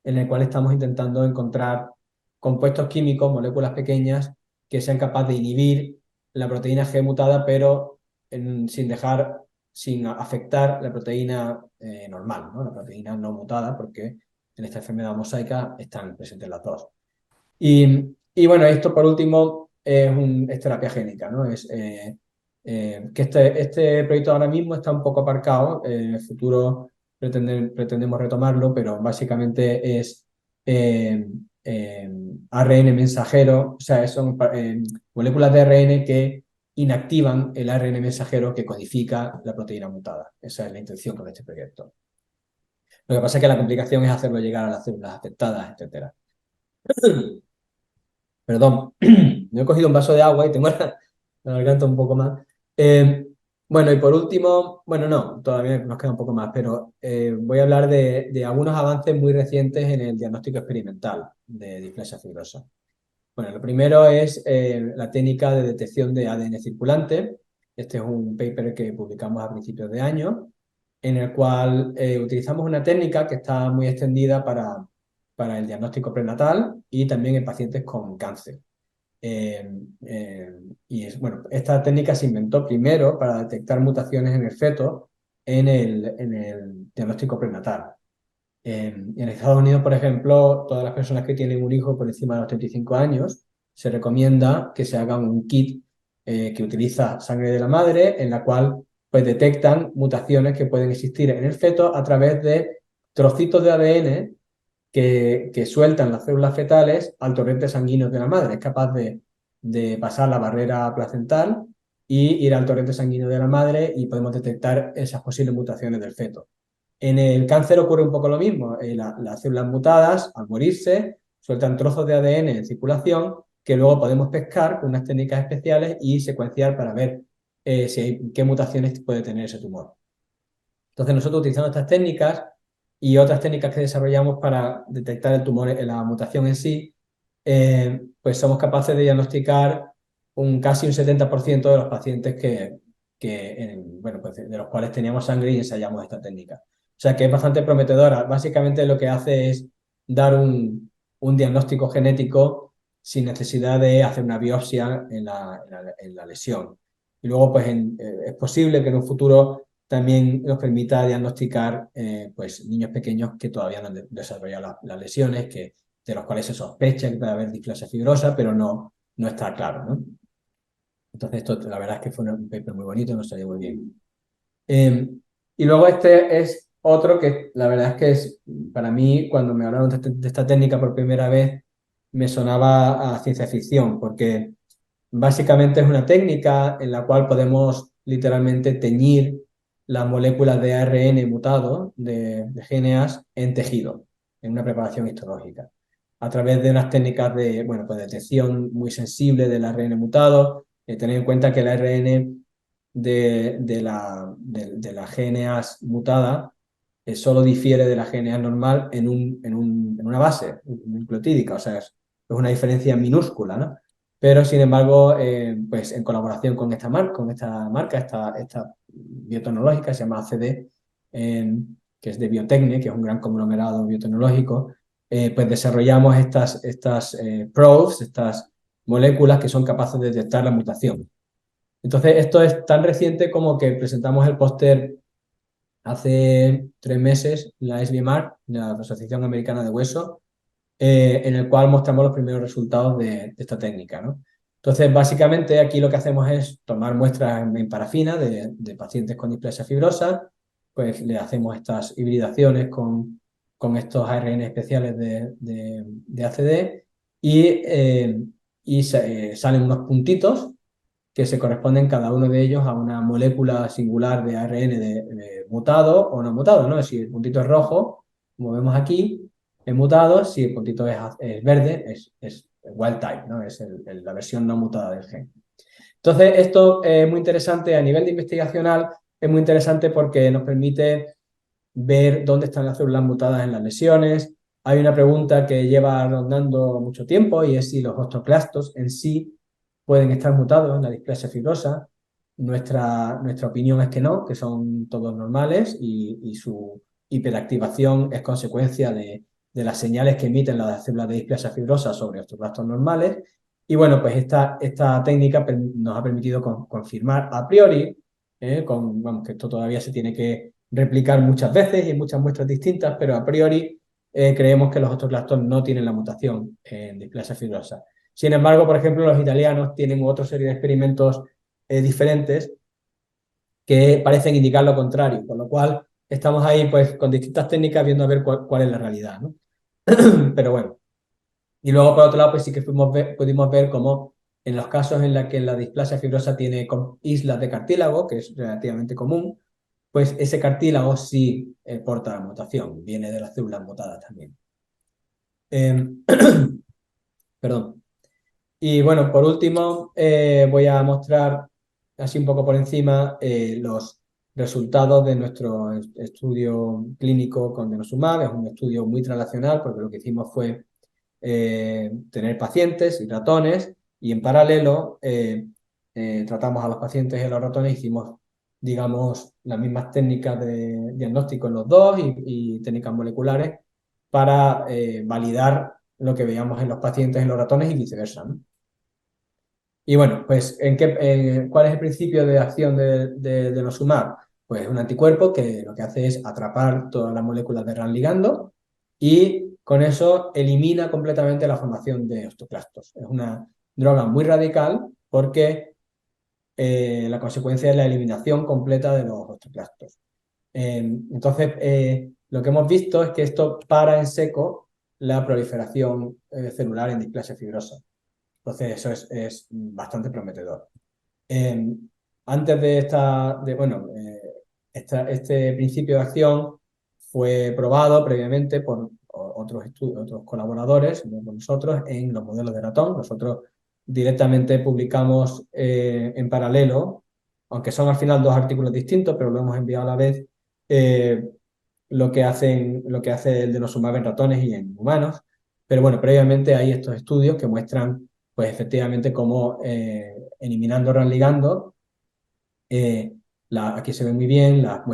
en el cual estamos intentando encontrar compuestos químicos, moléculas pequeñas, que sean capaces de inhibir la proteína G mutada, pero sin afectar la proteína normal, ¿no? La proteína no mutada, porque en esta enfermedad mosaica están presentes las dos. Y bueno, esto por último es terapia génica, ¿no? Que este proyecto ahora mismo está un poco aparcado, en el futuro pretendemos retomarlo, pero básicamente es eh, eh, ARN mensajero, o sea, son moléculas de ARN que inactivan el ARN mensajero que codifica la proteína mutada. Esa es la intención con este proyecto. Lo que pasa es que la complicación es hacerlo llegar a las células afectadas, etcétera. Perdón, me he cogido un vaso de agua y tengo la garganta un poco más. Bueno, y por último, bueno, no, todavía nos queda un poco más, pero voy a hablar de algunos avances muy recientes en el diagnóstico experimental de displasia fibrosa. Bueno, lo primero es la técnica de detección de ADN circulante. Este es un paper que publicamos a principios de año, en el cual utilizamos una técnica que está muy extendida para el diagnóstico prenatal y también en pacientes con cáncer. Eh, eh, bueno, esta técnica se inventó primero para detectar mutaciones en el feto en el diagnóstico prenatal. En Estados Unidos, por ejemplo, todas las personas que tienen un hijo por encima de los 35 años, se recomienda que se hagan un kit que utiliza sangre de la madre, en la cual pues, detectan mutaciones que pueden existir en el feto a través de trocitos de ADN que sueltan las células fetales al torrente sanguíneo de la madre. Es capaz de pasar la barrera placental y ir al torrente sanguíneo de la madre y podemos detectar esas posibles mutaciones del feto. En el cáncer ocurre un poco lo mismo. Las células mutadas, al morirse, sueltan trozos de ADN en circulación que luego podemos pescar con unas técnicas especiales y secuenciar para ver qué mutaciones puede tener ese tumor. Entonces nosotros utilizando estas técnicas y otras técnicas que desarrollamos para detectar el tumor, la mutación en sí, pues somos capaces de diagnosticar casi un 70% de los pacientes bueno, pues de los cuales teníamos sangre y ensayamos esta técnica. O sea que es bastante prometedora. Básicamente lo que hace es dar un diagnóstico genético sin necesidad de hacer una biopsia en la lesión. Y luego pues es posible que en un futuro también nos permita diagnosticar pues, niños pequeños que todavía no han desarrollado las lesiones, de los cuales se sospecha que puede haber displasia fibrosa, pero no está claro, ¿no? Entonces, esto la verdad es que fue un paper muy bonito, nos salió muy bien. Y luego este es otro que la verdad es que para mí, cuando me hablaron de esta técnica por primera vez, me sonaba a ciencia ficción, porque básicamente es una técnica en la cual podemos literalmente teñir las moléculas de ARN mutado de GNAs en tejido, en una preparación histológica, a través de unas técnicas de, bueno, pues detección muy sensible del ARN mutado. Tener en cuenta que el ARN de la GNAs mutada solo difiere de la GNA normal en una base nucleotídica, o sea, es una diferencia minúscula, ¿no? Pero, sin embargo, pues en colaboración con esta marca, esta biotecnológica, se llama ACD, que es de Biotecne, que es un gran conglomerado biotecnológico, pues desarrollamos estas probes, estas moléculas que son capaces de detectar la mutación. Entonces, esto es tan reciente como que presentamos el póster hace 3 meses en la SBMR, la Asociación Americana de Hueso, en el cual mostramos los primeros resultados de esta técnica, ¿no? Entonces, básicamente aquí lo que hacemos es tomar muestras en parafina de pacientes con displasia fibrosa, pues le hacemos estas hibridaciones con estos ARN especiales de ACD y salen unos puntitos que se corresponden cada uno de ellos a una molécula singular de ARN de mutado o no mutado, ¿no? Si el puntito es rojo, como vemos aquí, es mutado; si el puntito es verde, es wild type, ¿no? Es la versión no mutada del gen. Entonces, esto es muy interesante a nivel de investigacional, es muy interesante porque nos permite ver dónde están las células mutadas en las lesiones. Hay una pregunta que lleva rondando mucho tiempo y es si los osteoclastos en sí pueden estar mutados en la displasia fibrosa. Nuestra opinión es que no, que son todos normales y su hiperactivación es consecuencia de las señales que emiten las células de displasia fibrosa sobre osteoclastos normales. Y bueno, pues esta técnica nos ha permitido confirmar a priori, vamos, que esto todavía se tiene que replicar muchas veces y en muchas muestras distintas, pero a priori creemos que los osteoclastos no tienen la mutación en displasia fibrosa. Sin embargo, por ejemplo, los italianos tienen otra serie de experimentos diferentes que parecen indicar lo contrario, con lo cual estamos ahí pues con distintas técnicas viendo a ver cuál es la realidad, ¿no? Pero bueno. Y luego, por otro lado, pues sí que pudimos ver cómo en los casos en los que la displasia fibrosa tiene islas de cartílago, que es relativamente común, pues ese cartílago sí porta la mutación, viene de las células mutadas también. Perdón. Y bueno, por último, voy a mostrar así un poco por encima los resultados de nuestro estudio clínico con denosumab. Es un estudio muy translacional porque lo que hicimos fue tener pacientes y ratones y en paralelo tratamos a los pacientes y a los ratones. Hicimos, digamos, las mismas técnicas de diagnóstico en los dos y técnicas moleculares para validar lo que veíamos en los pacientes, en los ratones y viceversa, ¿no? Y bueno, pues ¿cuál es el principio de acción de denosumab? Pues un anticuerpo que lo que hace es atrapar todas las moléculas de RAN ligando y con eso elimina completamente la formación de osteoclastos. Es una droga muy radical porque la consecuencia es la eliminación completa de los osteoclastos. Entonces, lo que hemos visto es que esto para en seco la proliferación celular en displasia fibrosa. Entonces, eso es bastante prometedor. Antes este principio de acción fue probado previamente por otros colaboradores, no por nosotros, en los modelos de ratón. Nosotros directamente publicamos en paralelo, aunque son al final dos artículos distintos, pero lo hemos enviado a la vez, lo que hace el denosumab en ratones y en humanos. Pero bueno, previamente hay estos estudios que muestran pues efectivamente cómo eliminando RAN ligando, aquí se ve muy bien, las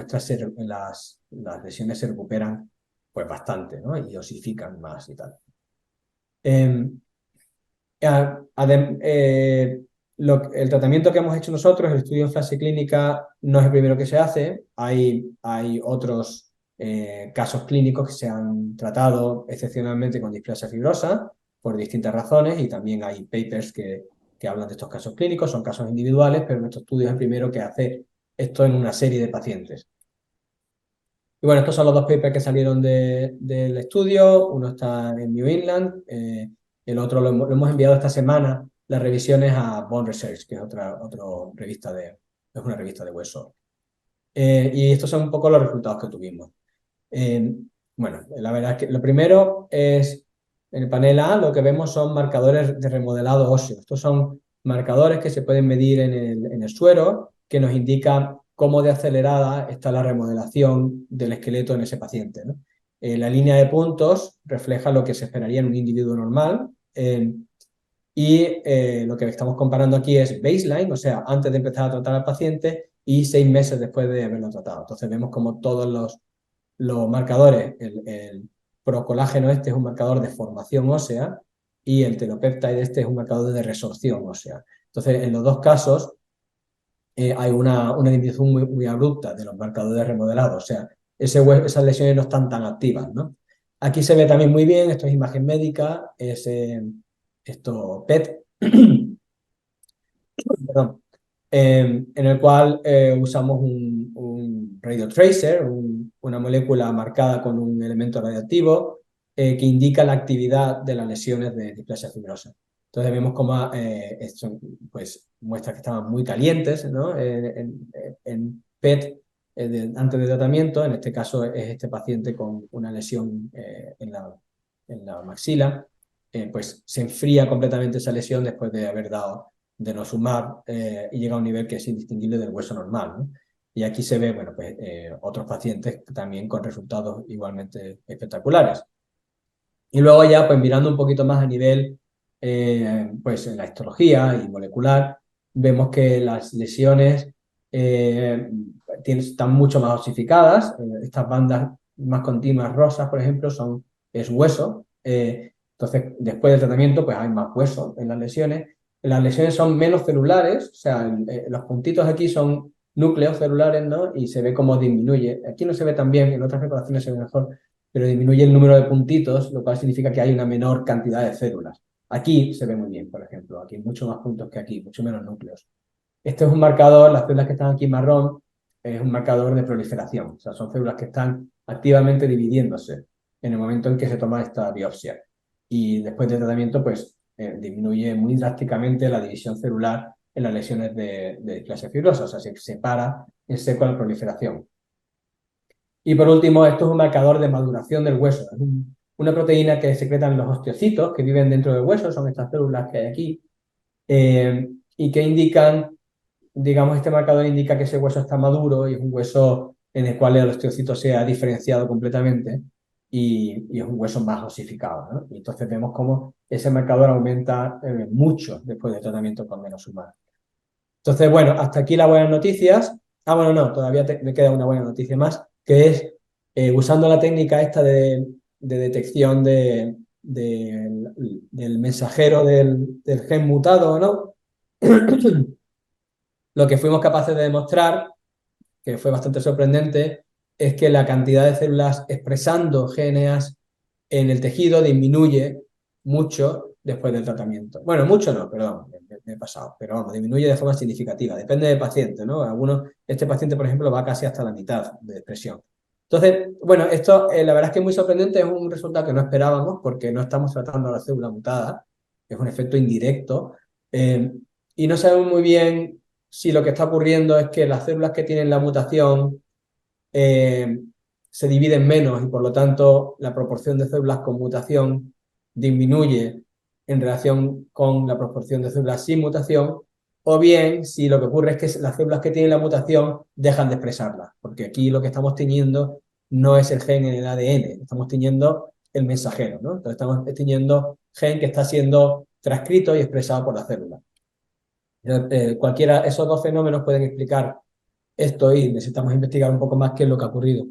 lesiones se recuperan pues bastante, ¿no? Y osifican más y tal. El tratamiento que hemos hecho nosotros, el estudio en fase clínica, no es el primero que se hace. Hay otros casos clínicos que se han tratado excepcionalmente con displasia fibrosa por distintas razones y también hay papers que hablan de estos casos clínicos. Son casos individuales, pero nuestro estudio es el primero que hace esto en una serie de pacientes. Y bueno, estos son los dos papers que salieron del estudio. Uno está en New England, el otro lo hemos enviado esta semana, las revisiones a Bone Research, que es otra revista es una revista de hueso. Y estos son un poco los resultados que tuvimos. Bueno, la verdad es que lo primero es, en el panel A, lo que vemos son marcadores de remodelado óseo. Estos son marcadores que se pueden medir en el suero, que nos indican cómo de acelerada está la remodelación del esqueleto en ese paciente, ¿no? La línea de puntos refleja lo que se esperaría en un individuo normal. Lo que estamos comparando aquí es baseline, o sea, antes de empezar a tratar al paciente y 6 meses después de haberlo tratado. Entonces vemos como todos los marcadores, el procolágeno este es un marcador de formación ósea y el telopeptide este es un marcador de resorción ósea. Entonces, en los dos casos hay una disminución muy, muy abrupta de los marcadores remodelados, o sea, esas lesiones no están tan activas, ¿no? Aquí se ve también muy bien, esto es imagen médica, es esto PET, perdón, en el cual usamos un radio tracer, una molécula marcada con un elemento radioactivo, que indica la actividad de las lesiones de displasia fibrosa. Entonces vemos como son pues, muestras que estaban muy calientes, ¿no? En PET antes de tratamiento. En este caso es este paciente con una lesión en la maxila. Pues se enfría completamente esa lesión después de haber dado denosumab y llega a un nivel que es indistinguible del hueso normal, ¿no? Y aquí se ve, bueno, pues otros pacientes también con resultados igualmente espectaculares. Y luego ya, pues mirando un poquito más a nivel, pues en la histología y molecular, vemos que las lesiones están mucho más osificadas. Estas bandas más continuas rosas, por ejemplo, es hueso. Entonces, después del tratamiento, pues hay más hueso en las lesiones. Las lesiones son menos celulares, o sea, los puntitos aquí son núcleos celulares, ¿no? Y se ve cómo disminuye. Aquí no se ve tan bien, en otras preparaciones se ve mejor, pero disminuye el número de puntitos, lo cual significa que hay una menor cantidad de células. Aquí se ve muy bien, por ejemplo, aquí hay mucho más puntos que aquí, mucho menos núcleos. Este es un marcador, las células que están aquí marrón, es un marcador de proliferación, o sea, son células que están activamente dividiéndose en el momento en que se toma esta biopsia. Y después del tratamiento, pues, disminuye muy drásticamente la división celular en las lesiones de displasia fibrosa, o sea, se separa en seco la proliferación. Y por último, esto es un marcador de maduración del hueso. Es una proteína que secretan los osteocitos que viven dentro del hueso, son estas células que hay aquí, y que indican, digamos, este marcador indica que ese hueso está maduro y es un hueso en el cual el osteocito se ha diferenciado completamente y es un hueso más osificado, ¿no? Y entonces vemos cómo ese marcador aumenta mucho después del tratamiento con denosumab. Entonces, bueno, hasta aquí las buenas noticias. Ah, bueno, no, todavía me queda una buena noticia más, que es usando la técnica esta de detección del mensajero del gen mutado o no, lo que fuimos capaces de demostrar, que fue bastante sorprendente, es que la cantidad de células expresando GNAs en el tejido disminuye mucho después del tratamiento. Bueno, mucho no, perdón, me he pasado, pero vamos, disminuye de forma significativa. Depende del paciente, ¿no? Este paciente, por ejemplo, va casi hasta la mitad de expresión. Entonces, bueno, esto la verdad es que es muy sorprendente, es un resultado que no esperábamos porque no estamos tratando a la célula mutada, es un efecto indirecto, y no sabemos muy bien si lo que está ocurriendo es que las células que tienen la mutación se dividen menos y por lo tanto la proporción de células con mutación disminuye en relación con la proporción de células sin mutación, o bien si lo que ocurre es que las células que tienen la mutación dejan de expresarla, porque aquí lo que estamos teniendo no es el gen en el ADN, estamos teniendo el mensajero, ¿no? Entonces estamos teniendo gen que está siendo transcrito y expresado por la célula. Esos dos fenómenos pueden explicar esto y necesitamos investigar un poco más qué es lo que ha ocurrido.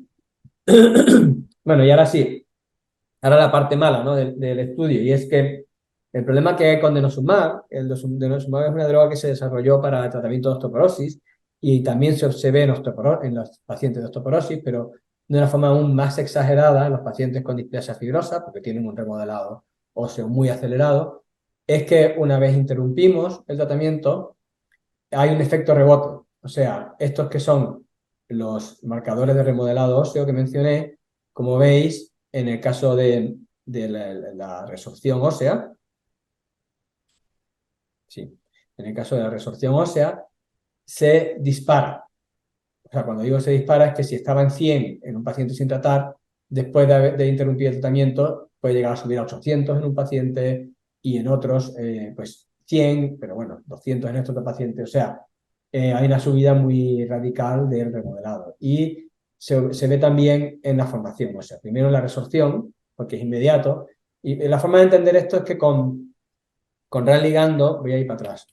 Bueno, y ahora sí, ahora la parte mala, ¿no? del estudio, y es que el problema que hay con denosumab, el denosumab es una droga que se desarrolló para el tratamiento de osteoporosis y también se ve en los pacientes de osteoporosis, pero de una forma aún más exagerada en los pacientes con displasia fibrosa, porque tienen un remodelado óseo muy acelerado, es que una vez interrumpimos el tratamiento, hay un efecto rebote. O sea, estos que son los marcadores de remodelado óseo que mencioné, como veis, en el caso de la resorción ósea, sí, en el caso de la resorción ósea, se dispara. O sea, cuando digo se dispara es que si estaba en 100 en un paciente sin tratar, después de interrumpir el tratamiento, puede llegar a subir a 800 en un paciente y en otros, pues 100, pero bueno, 200 en este otro paciente. O sea, hay una subida muy radical del remodelado. Y se ve también en la formación, o sea, primero en la resorción, porque es inmediato. Y la forma de entender esto es que con RAN ligando, voy a ir para atrás.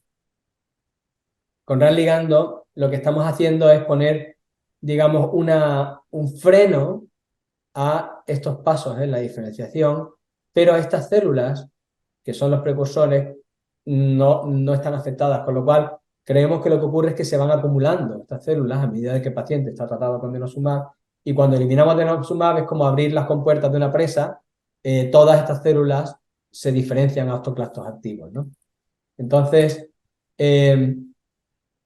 Con RAN ligando, lo que estamos haciendo es poner, digamos, un freno a estos pasos en la diferenciación, pero estas células, que son los precursores, no están afectadas, con lo cual creemos que lo que ocurre es que se van acumulando estas células a medida de que el paciente está tratado con denosumab, y cuando eliminamos denosumab es como abrir las compuertas de una presa, todas estas células se diferencian a osteoclastos activos, ¿no? Entonces, eh,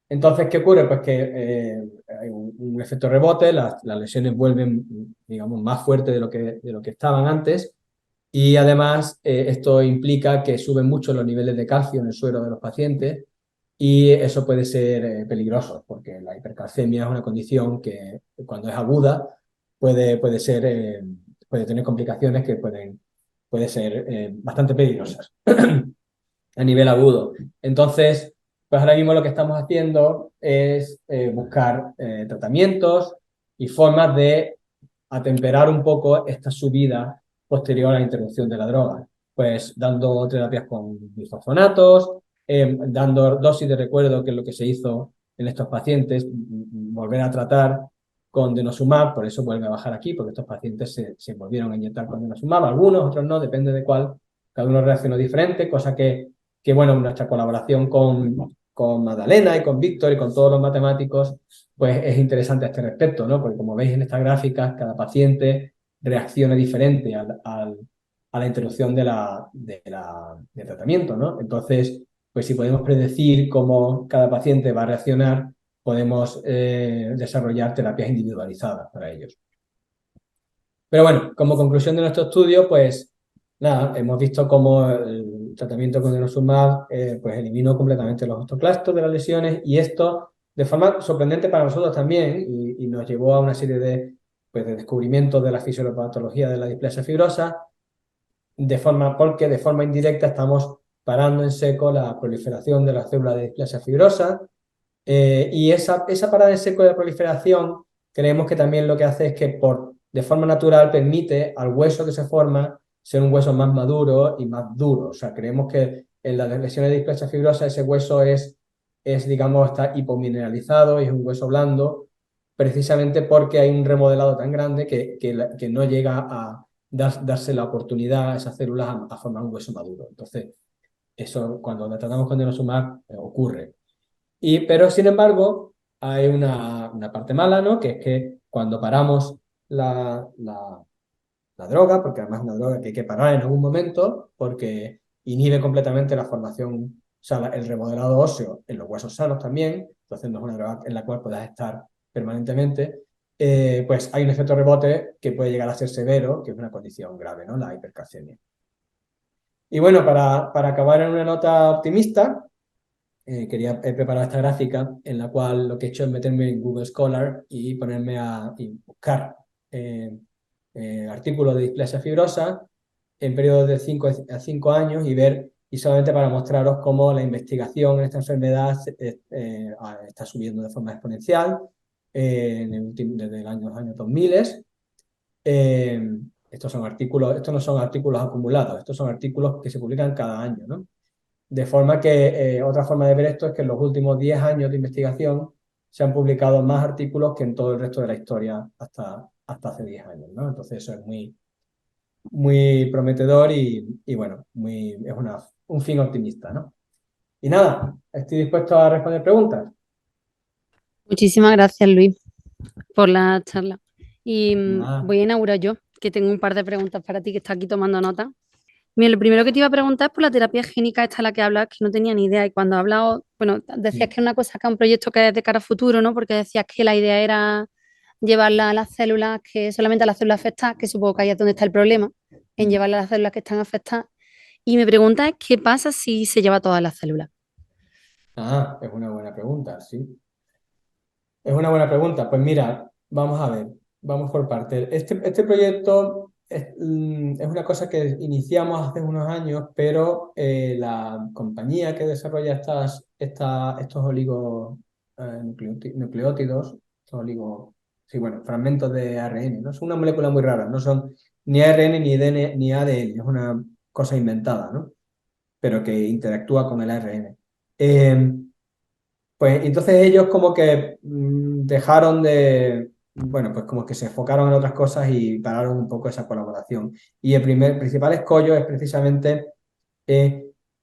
¿qué ocurre? Pues que hay un efecto rebote, las lesiones vuelven, digamos, más fuertes de lo que estaban antes, Y además esto implica que suben mucho los niveles de calcio en el suero de los pacientes y eso puede ser peligroso porque la hipercalcemia es una condición que cuando es aguda puede ser, puede tener complicaciones que puede ser bastante peligrosas a nivel agudo. Entonces, pues ahora mismo lo que estamos haciendo es buscar tratamientos y formas de atemperar un poco esta subida posterior a la interrupción de la droga. Pues dando terapias con bifosfonatos, dando dosis de recuerdo, que es lo que se hizo en estos pacientes, volver a tratar con denosumab, por eso vuelve a bajar aquí, porque estos pacientes se volvieron a inyectar con denosumab, algunos, otros no, depende de cuál, cada uno reaccionó diferente, cosa que bueno, nuestra colaboración con Magdalena y con Víctor y con todos los matemáticos, pues es interesante a este respecto, ¿no? Porque como veis en estas gráficas, cada paciente reacciona diferente a la interrupción del tratamiento, ¿no? Entonces, pues si podemos predecir cómo cada paciente va a reaccionar, podemos desarrollar terapias individualizadas para ellos. Pero bueno, como conclusión de nuestro estudio, pues nada, hemos visto cómo el tratamiento con denosumab pues eliminó completamente los osteoclastos de las lesiones y esto de forma sorprendente para nosotros también y nos llevó a una serie pues, de descubrimientos de la fisiopatología de la displasia fibrosa, porque de forma indirecta estamos parando en seco la proliferación de las células de displasia fibrosa y esa parada en seco de proliferación creemos que también lo que hace es que de forma natural permite al hueso que se forma ser un hueso más maduro y más duro. O sea, creemos que en las lesiones de displasia fibrosa ese hueso digamos, está hipomineralizado y es un hueso blando, precisamente porque hay un remodelado tan grande que no llega a darse la oportunidad a esas células a formar un hueso maduro. Entonces, eso cuando la tratamos con denosumab ocurre. Pero sin embargo, hay una parte mala, ¿no? Que es que cuando paramos la droga, porque además es una droga que hay que parar en algún momento, porque inhibe completamente la formación, o sea, el remodelado óseo en los huesos sanos también, entonces no es una droga en la cual puedas estar permanentemente, pues hay un efecto rebote que puede llegar a ser severo, que es una condición grave, ¿no? La hipercalcemia. Y bueno, para acabar en una nota optimista, quería preparar esta gráfica en la cual lo que he hecho es meterme en Google Scholar y ponerme y buscar artículos de displasia fibrosa en periodos de 5 a 5 años y solamente para mostraros cómo la investigación en esta enfermedad está subiendo de forma exponencial desde los años 2000. Estos son artículos, estos no son artículos acumulados, estos son artículos que se publican cada año, ¿no? De forma que otra forma de ver esto es que en los últimos 10 años de investigación se han publicado más artículos que en todo el resto de la historia hasta hace 10 años, ¿no? Entonces eso es muy prometedor y bueno, es un fin optimista, ¿no? Y nada, estoy dispuesto a responder preguntas. Muchísimas gracias, Luis, por la charla. Y Nada. voy a inaugurar yo, que tengo un par de preguntas para ti que está aquí tomando nota. Mira, lo primero que te iba a preguntar es por la terapia génica esta de la que hablas, que no tenía ni idea. Y cuando he hablado, bueno, decías que es una cosa que es un proyecto que es de cara a futuro, ¿no? Porque decías que la idea era llevarla a las células, que solamente a las células afectadas, que supongo que ahí es donde está el problema, en llevarla a las células que están afectadas. Y mi pregunta es, ¿qué pasa si se lleva a todas las células? Es una buena pregunta, sí. Es una buena pregunta. Pues mira, vamos a ver, vamos por partes. Este proyecto es una cosa que iniciamos hace unos años, pero la compañía que desarrolla estos nucleótidos, sí, bueno, fragmentos de ARN, ¿no? Son una molécula muy rara, no son ni ARN, ni ADN, ni ADN, es una cosa inventada, ¿no? Pero que interactúa con el ARN. Pues entonces ellos como que dejaron bueno, pues como que se enfocaron en otras cosas y pararon un poco esa colaboración. Y el principal escollo es precisamente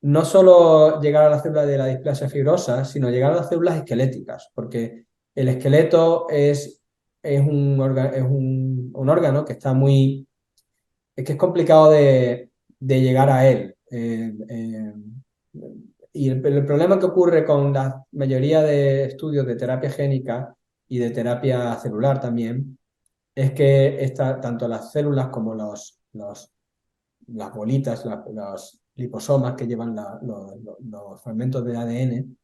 no solo llegar a la célula de la displasia fibrosa, sino llegar a las células esqueléticas, porque el esqueleto es un órgano que está es que es complicado de llegar a él. Y el problema que ocurre con la mayoría de estudios de terapia génica y de terapia celular también es que tanto las células como las bolitas, los liposomas que llevan los fragmentos de ADN,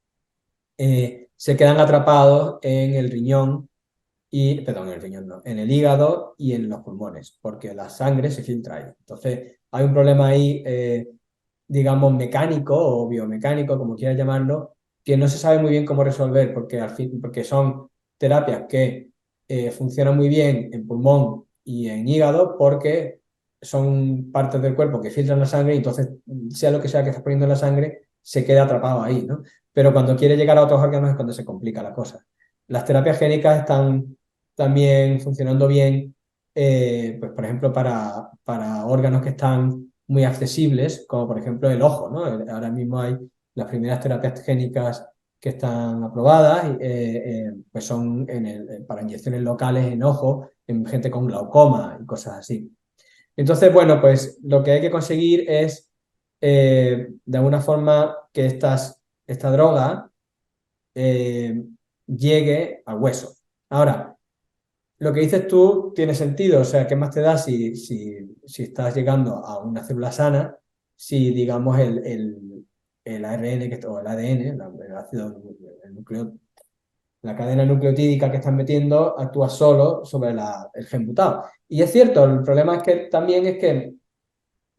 se quedan atrapados en el riñón perdón, en el riñón no, en el hígado y en los pulmones, porque la sangre se filtra ahí. Entonces, hay un problema ahí, digamos, mecánico o biomecánico, como quieras llamarlo, que no se sabe muy bien cómo resolver, porque, porque son terapias que funcionan muy bien en pulmón y en hígado, porque son partes del cuerpo que filtran la sangre y entonces, sea lo que sea que estás poniendo en la sangre, se queda atrapado ahí, ¿no? Pero cuando quiere llegar a otros órganos es cuando se complica la cosa. Las terapias génicas están también funcionando bien, pues por ejemplo, para órganos que están muy accesibles, como por ejemplo el ojo, ¿no? Ahora mismo hay las primeras terapias génicas que están aprobadas, pues son para inyecciones locales en ojo, en gente con glaucoma y cosas así. Entonces, bueno, pues lo que hay que conseguir es, de alguna forma, que esta droga llegue al hueso. Ahora, lo que dices tú tiene sentido, o sea, ¿qué más te da si estás llegando a una célula sana, si digamos el ARN o el ADN, el ácido, el núcleo, la cadena nucleotídica que estás metiendo actúa solo sobre el gen mutado? Y es cierto, el problema es que también es que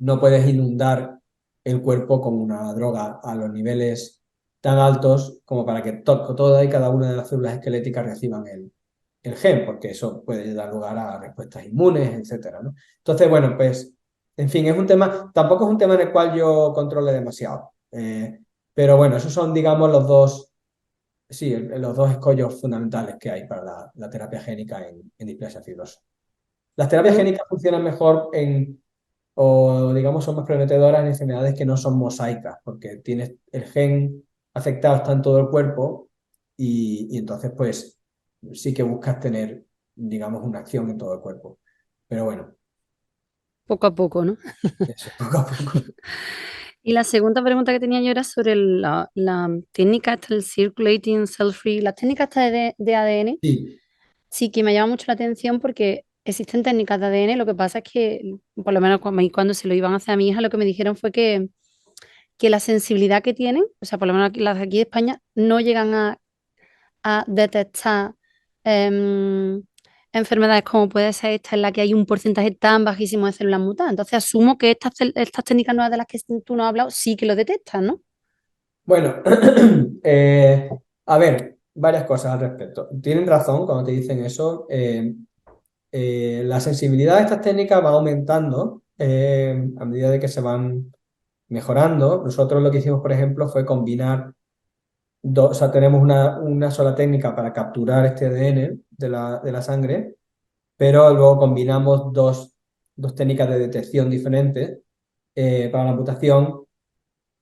no puedes inundar el cuerpo con una droga a los niveles tan altos como para que toda y cada una de las células esqueléticas reciban el gen, porque eso puede dar lugar a respuestas inmunes, etcétera, ¿no? Entonces, bueno, pues, en fin, es un tema, tampoco es un tema en el cual yo controle demasiado, pero bueno, esos son, digamos, sí, los dos escollos fundamentales que hay para la terapia génica en displasia fibrosa. Las terapias Mm, génicas funcionan mejor o digamos son más prometedoras en enfermedades que no son mosaicas, porque tienes el gen afectado está en todo el cuerpo y entonces pues sí que buscas tener, digamos, una acción en todo el cuerpo. Pero bueno, Poco a poco, ¿no? eso poco a poco. Y la segunda pregunta que tenía yo era sobre la técnica esta, el circulating cell-free, las técnicas esta de ADN. Sí, Sí, que me llama mucho la atención porque existen técnicas de ADN, lo que pasa es que, por lo menos cuando se lo iban a hacer a mi hija, lo que me dijeron fue que la sensibilidad que tienen, o sea, por lo menos las de aquí de España, no llegan a detectar em, enfermedades como puede ser esta, en la que hay un porcentaje tan bajísimo de células mutadas. Entonces asumo que estas técnicas nuevas de las que tú nos has hablado sí que lo detectan, ¿no? bueno, a ver, varias cosas al respecto. Tienen razón cuando te dicen eso. La sensibilidad de estas técnicas va aumentando a medida de que se van mejorando. Nosotros lo que hicimos, por ejemplo, fue combinar o sea, tenemos una sola técnica para capturar este ADN de la sangre, pero luego combinamos dos técnicas de detección diferentes para la mutación.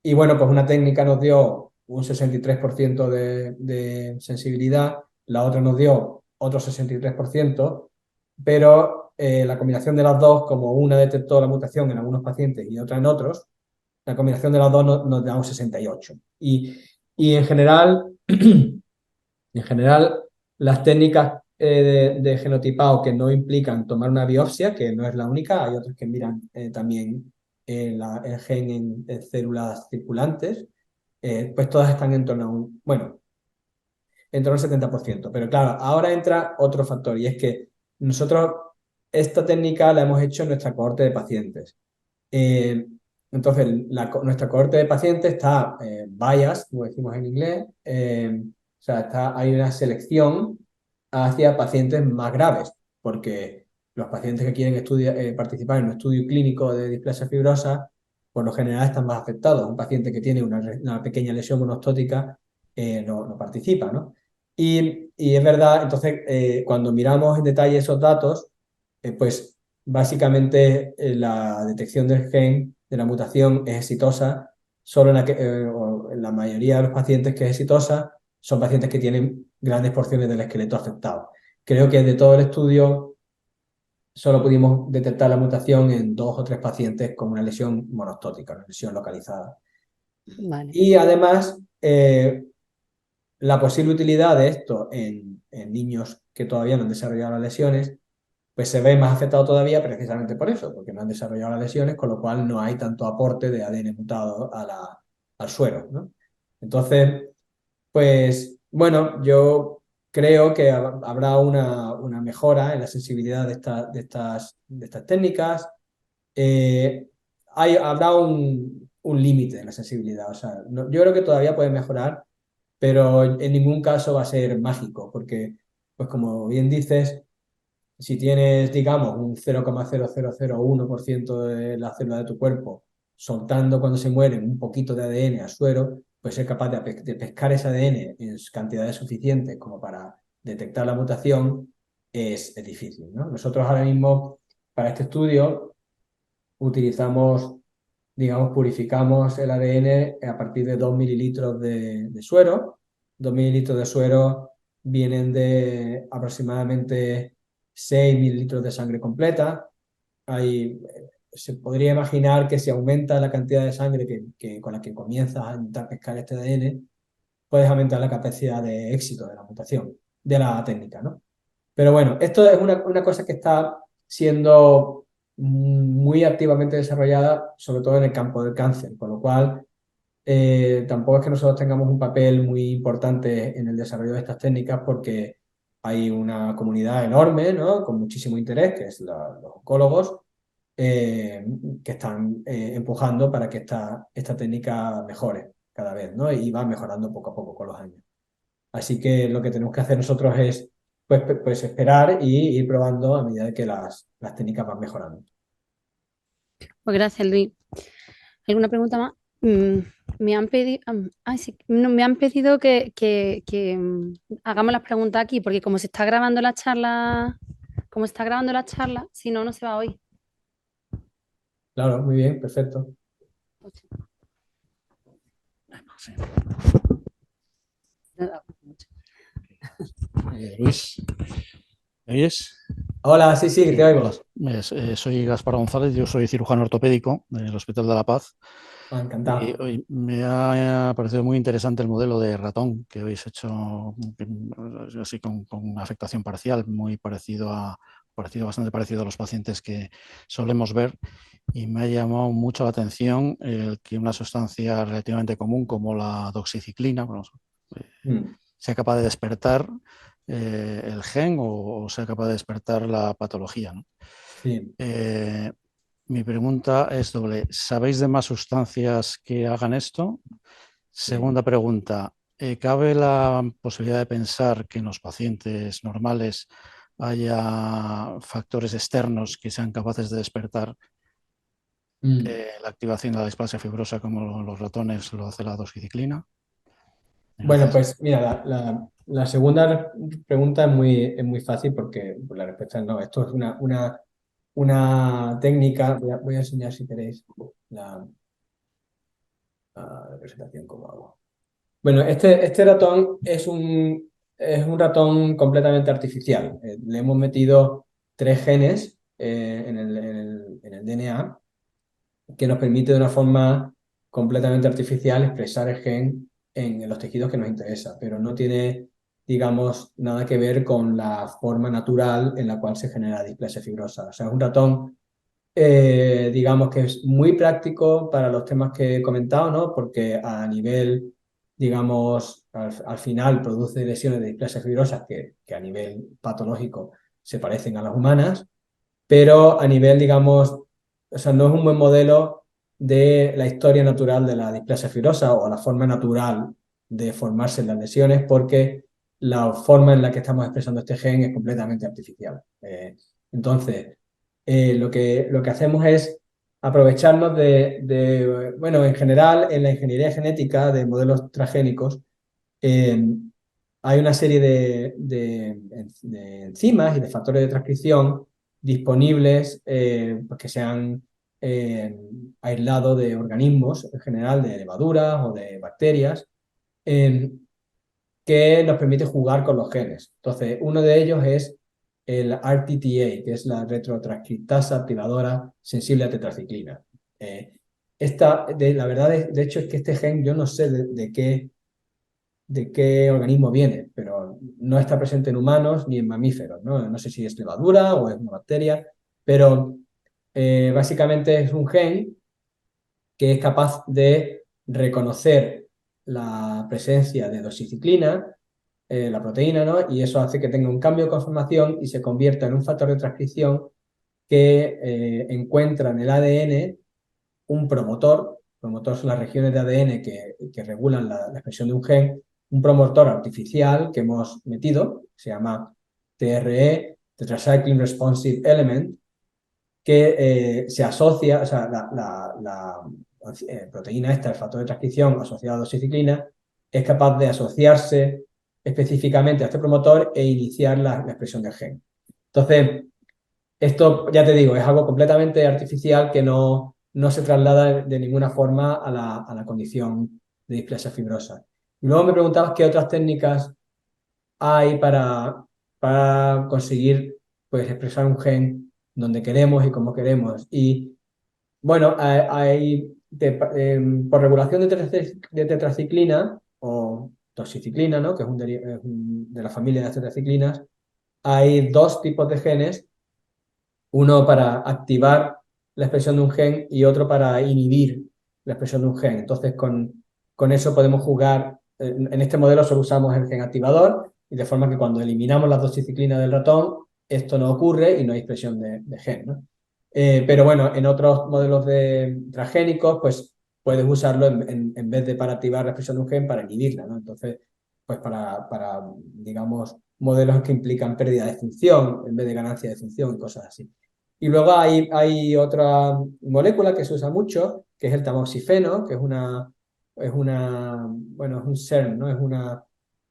Y bueno, pues una técnica nos dio un 63% de sensibilidad, la otra nos dio otro 63%, pero la combinación de las dos, como una detectó la mutación en algunos pacientes y otra en otros, la combinación de las dos nos da un 68. Y en general, las técnicas de genotipado que no implican tomar una biopsia, que no es la única, hay otras que miran también el gen en células circulantes, pues todas están en torno a bueno, en torno al 70%. Pero claro, ahora entra otro factor y es que nosotros esta técnica la hemos hecho en nuestra cohorte de pacientes. Eh, entonces, nuestra cohorte de pacientes está biased, como decimos en inglés, o sea, hay una selección hacia pacientes más graves, porque los pacientes que quieren participar en un estudio clínico de displasia fibrosa, por lo general están más afectados. Un paciente que tiene una pequeña lesión monostótica no participa, ¿no? Y es verdad, entonces, cuando miramos en detalle esos datos, pues básicamente, la detección del gen de la mutación es exitosa solo o en la mayoría de los pacientes que es exitosa son pacientes que tienen grandes porciones del esqueleto afectado. Creo que de todo el estudio solo pudimos detectar la mutación en 2 o 3 pacientes con una lesión monostótica, una lesión localizada. Vale. Y además, la posible utilidad de esto en niños que todavía no han desarrollado las lesiones pues se ve más afectado todavía precisamente por eso, porque no han desarrollado las lesiones, con lo cual no hay tanto aporte de ADN mutado al suero, ¿no? Entonces, pues bueno, yo creo que habrá una mejora en la sensibilidad de estas técnicas. Eh, habrá un límite en la sensibilidad. O sea, yo creo que todavía puede mejorar, pero en ningún caso va a ser mágico, porque, pues como bien dices, si tienes, digamos, un 0,0001% de la célula de tu cuerpo soltando cuando se mueren un poquito de ADN al suero, pues ser capaz de pescar ese ADN en cantidades suficientes como para detectar la mutación es difícil, ¿no? Nosotros ahora mismo, para este estudio, utilizamos, digamos, purificamos el ADN a partir de 2 mililitros de suero. 2 mililitros de suero vienen de aproximadamente 6 mililitros de sangre completa. Se podría imaginar que si aumenta la cantidad de sangre con la que comienzas a intentar pescar este ADN, puedes aumentar la capacidad de éxito de la mutación, de la técnica, ¿no? Pero bueno, esto es una cosa que está siendo muy activamente desarrollada, sobre todo en el campo del cáncer, con lo cual tampoco es que nosotros tengamos un papel muy importante en el desarrollo de estas técnicas porque hay una comunidad enorme, ¿no? Con muchísimo interés, que es los oncólogos, eh, que están empujando para que esta técnica mejore cada vez, ¿no? Y va mejorando poco a poco con los años. Así que lo que tenemos que hacer nosotros es pues esperar y ir probando a medida que las técnicas van mejorando. Pues gracias, Luis. ¿Alguna pregunta más? Me han pedido, sí, no, me han pedido que hagamos las preguntas aquí, porque como se está grabando la charla, si no, no se va a oír. Claro, muy bien, perfecto. Sí. Luis, ¿me oyes? Hola, sí, sí, te oigo. Soy Gaspar González, yo soy cirujano ortopédico del Hospital de la Paz. Encantado. Y hoy me ha parecido muy interesante el modelo de ratón que habéis hecho, así con afectación parcial, bastante parecido a los pacientes que solemos ver. Y me ha llamado mucho la atención el que una sustancia relativamente común como la doxiciclina, sea capaz de despertar el gen o sea capaz de despertar la patología, ¿no? Sí. Mi pregunta es doble. ¿Sabéis de más sustancias que hagan esto? Segunda pregunta. ¿Cabe la posibilidad de pensar que en los pacientes normales haya factores externos que sean capaces de despertar la activación de la displasia fibrosa como los ratones lo hace la doxiciclina? Bueno, Gracias. pues mira, la segunda pregunta es muy fácil porque pues, la respuesta es no. Esto es una técnica. Voy a enseñar si queréis la representación como hago. Bueno, este ratón es un ratón completamente artificial. Le hemos metido 3 genes en el DNA que nos permite de una forma completamente artificial expresar el gen en los tejidos que nos interesa, pero no tiene, digamos, nada que ver con la forma natural en la cual se genera displasia fibrosa. O sea, es un ratón, digamos, que es muy práctico para los temas que he comentado, ¿no? Porque a nivel, digamos, al final produce lesiones de displasia fibrosa que a nivel patológico se parecen a las humanas, pero a nivel, digamos, o sea, no es un buen modelo de la historia natural de la displasia fibrosa o la forma natural de formarse las lesiones, porque la forma en la que estamos expresando este gen es completamente artificial. Entonces, lo que hacemos es aprovecharnos bueno, en general, en la ingeniería genética de modelos transgénicos, eh, hay una serie de enzimas y de factores de transcripción disponibles pues que se han aislado de organismos, en general de levaduras o de bacterias, eh, que nos permite jugar con los genes. Entonces, uno de ellos es el RTTA, que es la retrotranscriptasa activadora sensible a tetraciclina. La verdad, de hecho, es que este gen yo no sé de qué organismo viene, pero no está presente en humanos ni en mamíferos, ¿no? No sé si es levadura o es una bacteria, pero básicamente es un gen que es capaz de reconocer la presencia de doxiciclina, la proteína, ¿no? Y eso hace que tenga un cambio de conformación y se convierta en un factor de transcripción que encuentra en el ADN un promotor. Promotor son las regiones de ADN que regulan la expresión de un gen, un promotor artificial que hemos metido, se llama TRE, Tetracycline Responsive Element, que se asocia, o sea, la proteína esta, el factor de transcripción asociado a doxiciclina, es capaz de asociarse específicamente a este promotor e iniciar la expresión del gen. Entonces, esto, ya te digo, es algo completamente artificial que no se traslada de ninguna forma a la condición de displasia fibrosa. Y luego me preguntabas qué otras técnicas hay para conseguir, pues, expresar un gen donde queremos y como queremos. Y bueno, por regulación de tetraciclina o toxiciclina, ¿no? Que es de la familia de las tetraciclinas, hay dos tipos de genes, uno para activar la expresión de un gen y otro para inhibir la expresión de un gen. Entonces, con eso podemos jugar. En este modelo solo usamos el gen activador, y de forma que cuando eliminamos la doxiciclina del ratón, esto no ocurre y no hay expresión de gen, ¿no? Pero bueno, en otros modelos transgénicos, pues puedes usarlo en vez de para activar la expresión de un gen, para inhibirla, ¿no? Entonces, pues para, digamos, modelos que implican pérdida de función en vez de ganancia de función y cosas así. Y luego hay otra molécula que se usa mucho, que es el tamoxifeno, que bueno, es un SERM, ¿no? Es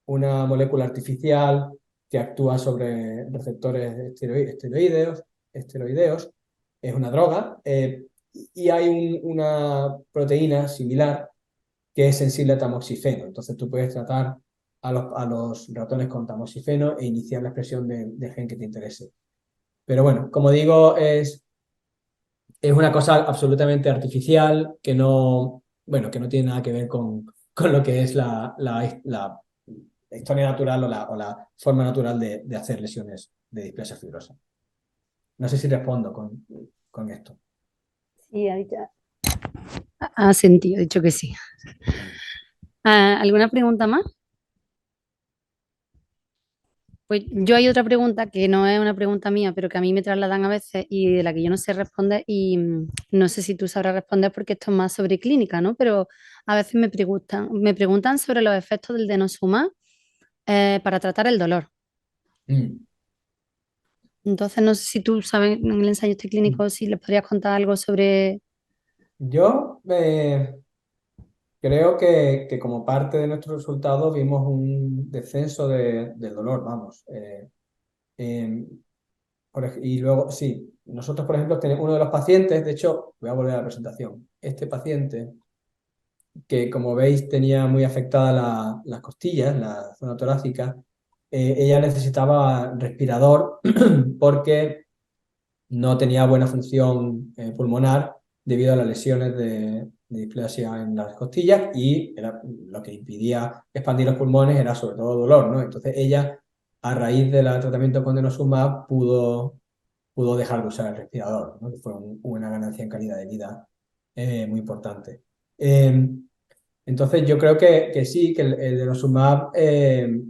una molécula artificial que actúa sobre receptores esteroideos, es una droga, y hay una proteína similar que es sensible a tamoxifeno. Entonces tú puedes tratar a los ratones con tamoxifeno e iniciar la expresión del gen que te interese. Pero bueno, como digo, es una cosa absolutamente artificial que no, bueno, que no tiene nada que ver con lo que es la historia natural o la forma natural de hacer lesiones de displasia fibrosa. No sé si respondo con esto. Sí, ha sentido, ha dicho que sí. ¿Alguna pregunta más? Pues yo hay otra pregunta que no es una pregunta mía, pero que a mí me trasladan a veces y de la que yo no sé responder y no sé si tú sabrás responder porque esto es más sobre clínica, ¿no? Pero a veces me preguntan sobre los efectos del denosumab para tratar el dolor. Entonces no sé si tú sabes en el ensayo este clínico si les podrías contar algo sobre... Yo creo que como parte de nuestro resultado vimos un descenso del dolor, vamos. Y luego, sí, nosotros, por ejemplo, tenemos uno de los pacientes, de hecho, voy a volver a la presentación. Este paciente, que como veis tenía muy afectadas las costillas, la zona torácica, ella necesitaba respirador porque no tenía buena función pulmonar debido a las lesiones de displasia en las costillas, y lo que impidía expandir los pulmones era sobre todo dolor, ¿no? Entonces ella, a raíz del tratamiento con denosumab, pudo dejar de usar el respirador, ¿no? Que fue una ganancia en calidad de vida muy importante. Entonces yo creo que sí, que el denosumab,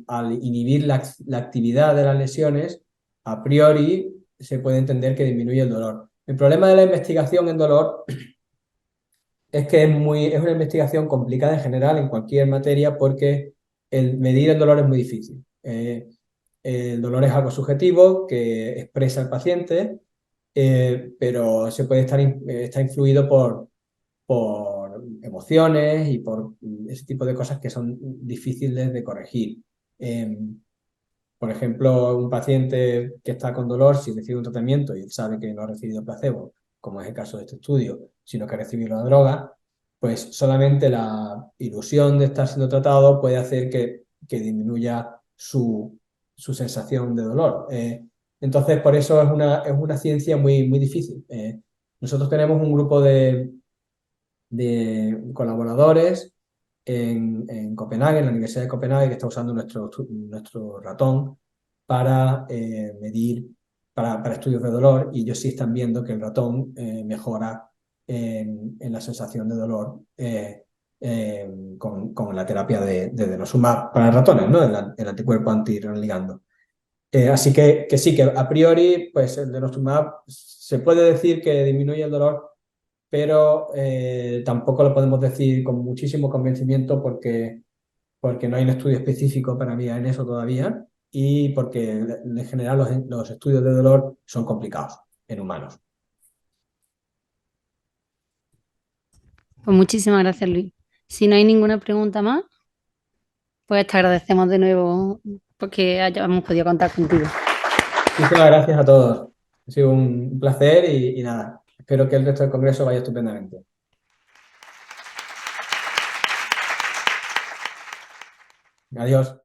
al inhibir la actividad de las lesiones, a priori se puede entender que disminuye el dolor. El problema de la investigación en dolor es que es una investigación complicada en general en cualquier materia, porque el medir el dolor es muy difícil. El dolor es algo subjetivo que expresa el paciente, pero se puede estar influido por emociones y por ese tipo de cosas que son difíciles de corregir. Por ejemplo, un paciente que está con dolor, si recibe un tratamiento y él sabe que no ha recibido placebo, como es el caso de este estudio, sino que ha recibido la droga, pues solamente la ilusión de estar siendo tratado puede hacer que disminuya su sensación de dolor. Entonces, por eso es una ciencia muy, muy difícil. Nosotros tenemos un grupo de colaboradores en Copenhague, en la Universidad de Copenhague, que está usando nuestro ratón para medir, para estudios de dolor, y ellos sí están viendo que el ratón mejora en la sensación de dolor con la terapia de denosumab para ratones, ¿no? El anticuerpo antirreligando. Así que sí, que a priori, pues el denosumab se puede decir que disminuye el dolor, pero tampoco lo podemos decir con muchísimo convencimiento porque no hay un estudio específico para mí en eso todavía y porque en general los estudios de dolor son complicados en humanos. Pues muchísimas gracias, Luis. Si no hay ninguna pregunta más, pues te agradecemos de nuevo porque hayamos podido contar contigo. Muchísimas gracias a todos. Ha sido un placer y nada, espero que el resto del congreso vaya estupendamente. Adiós.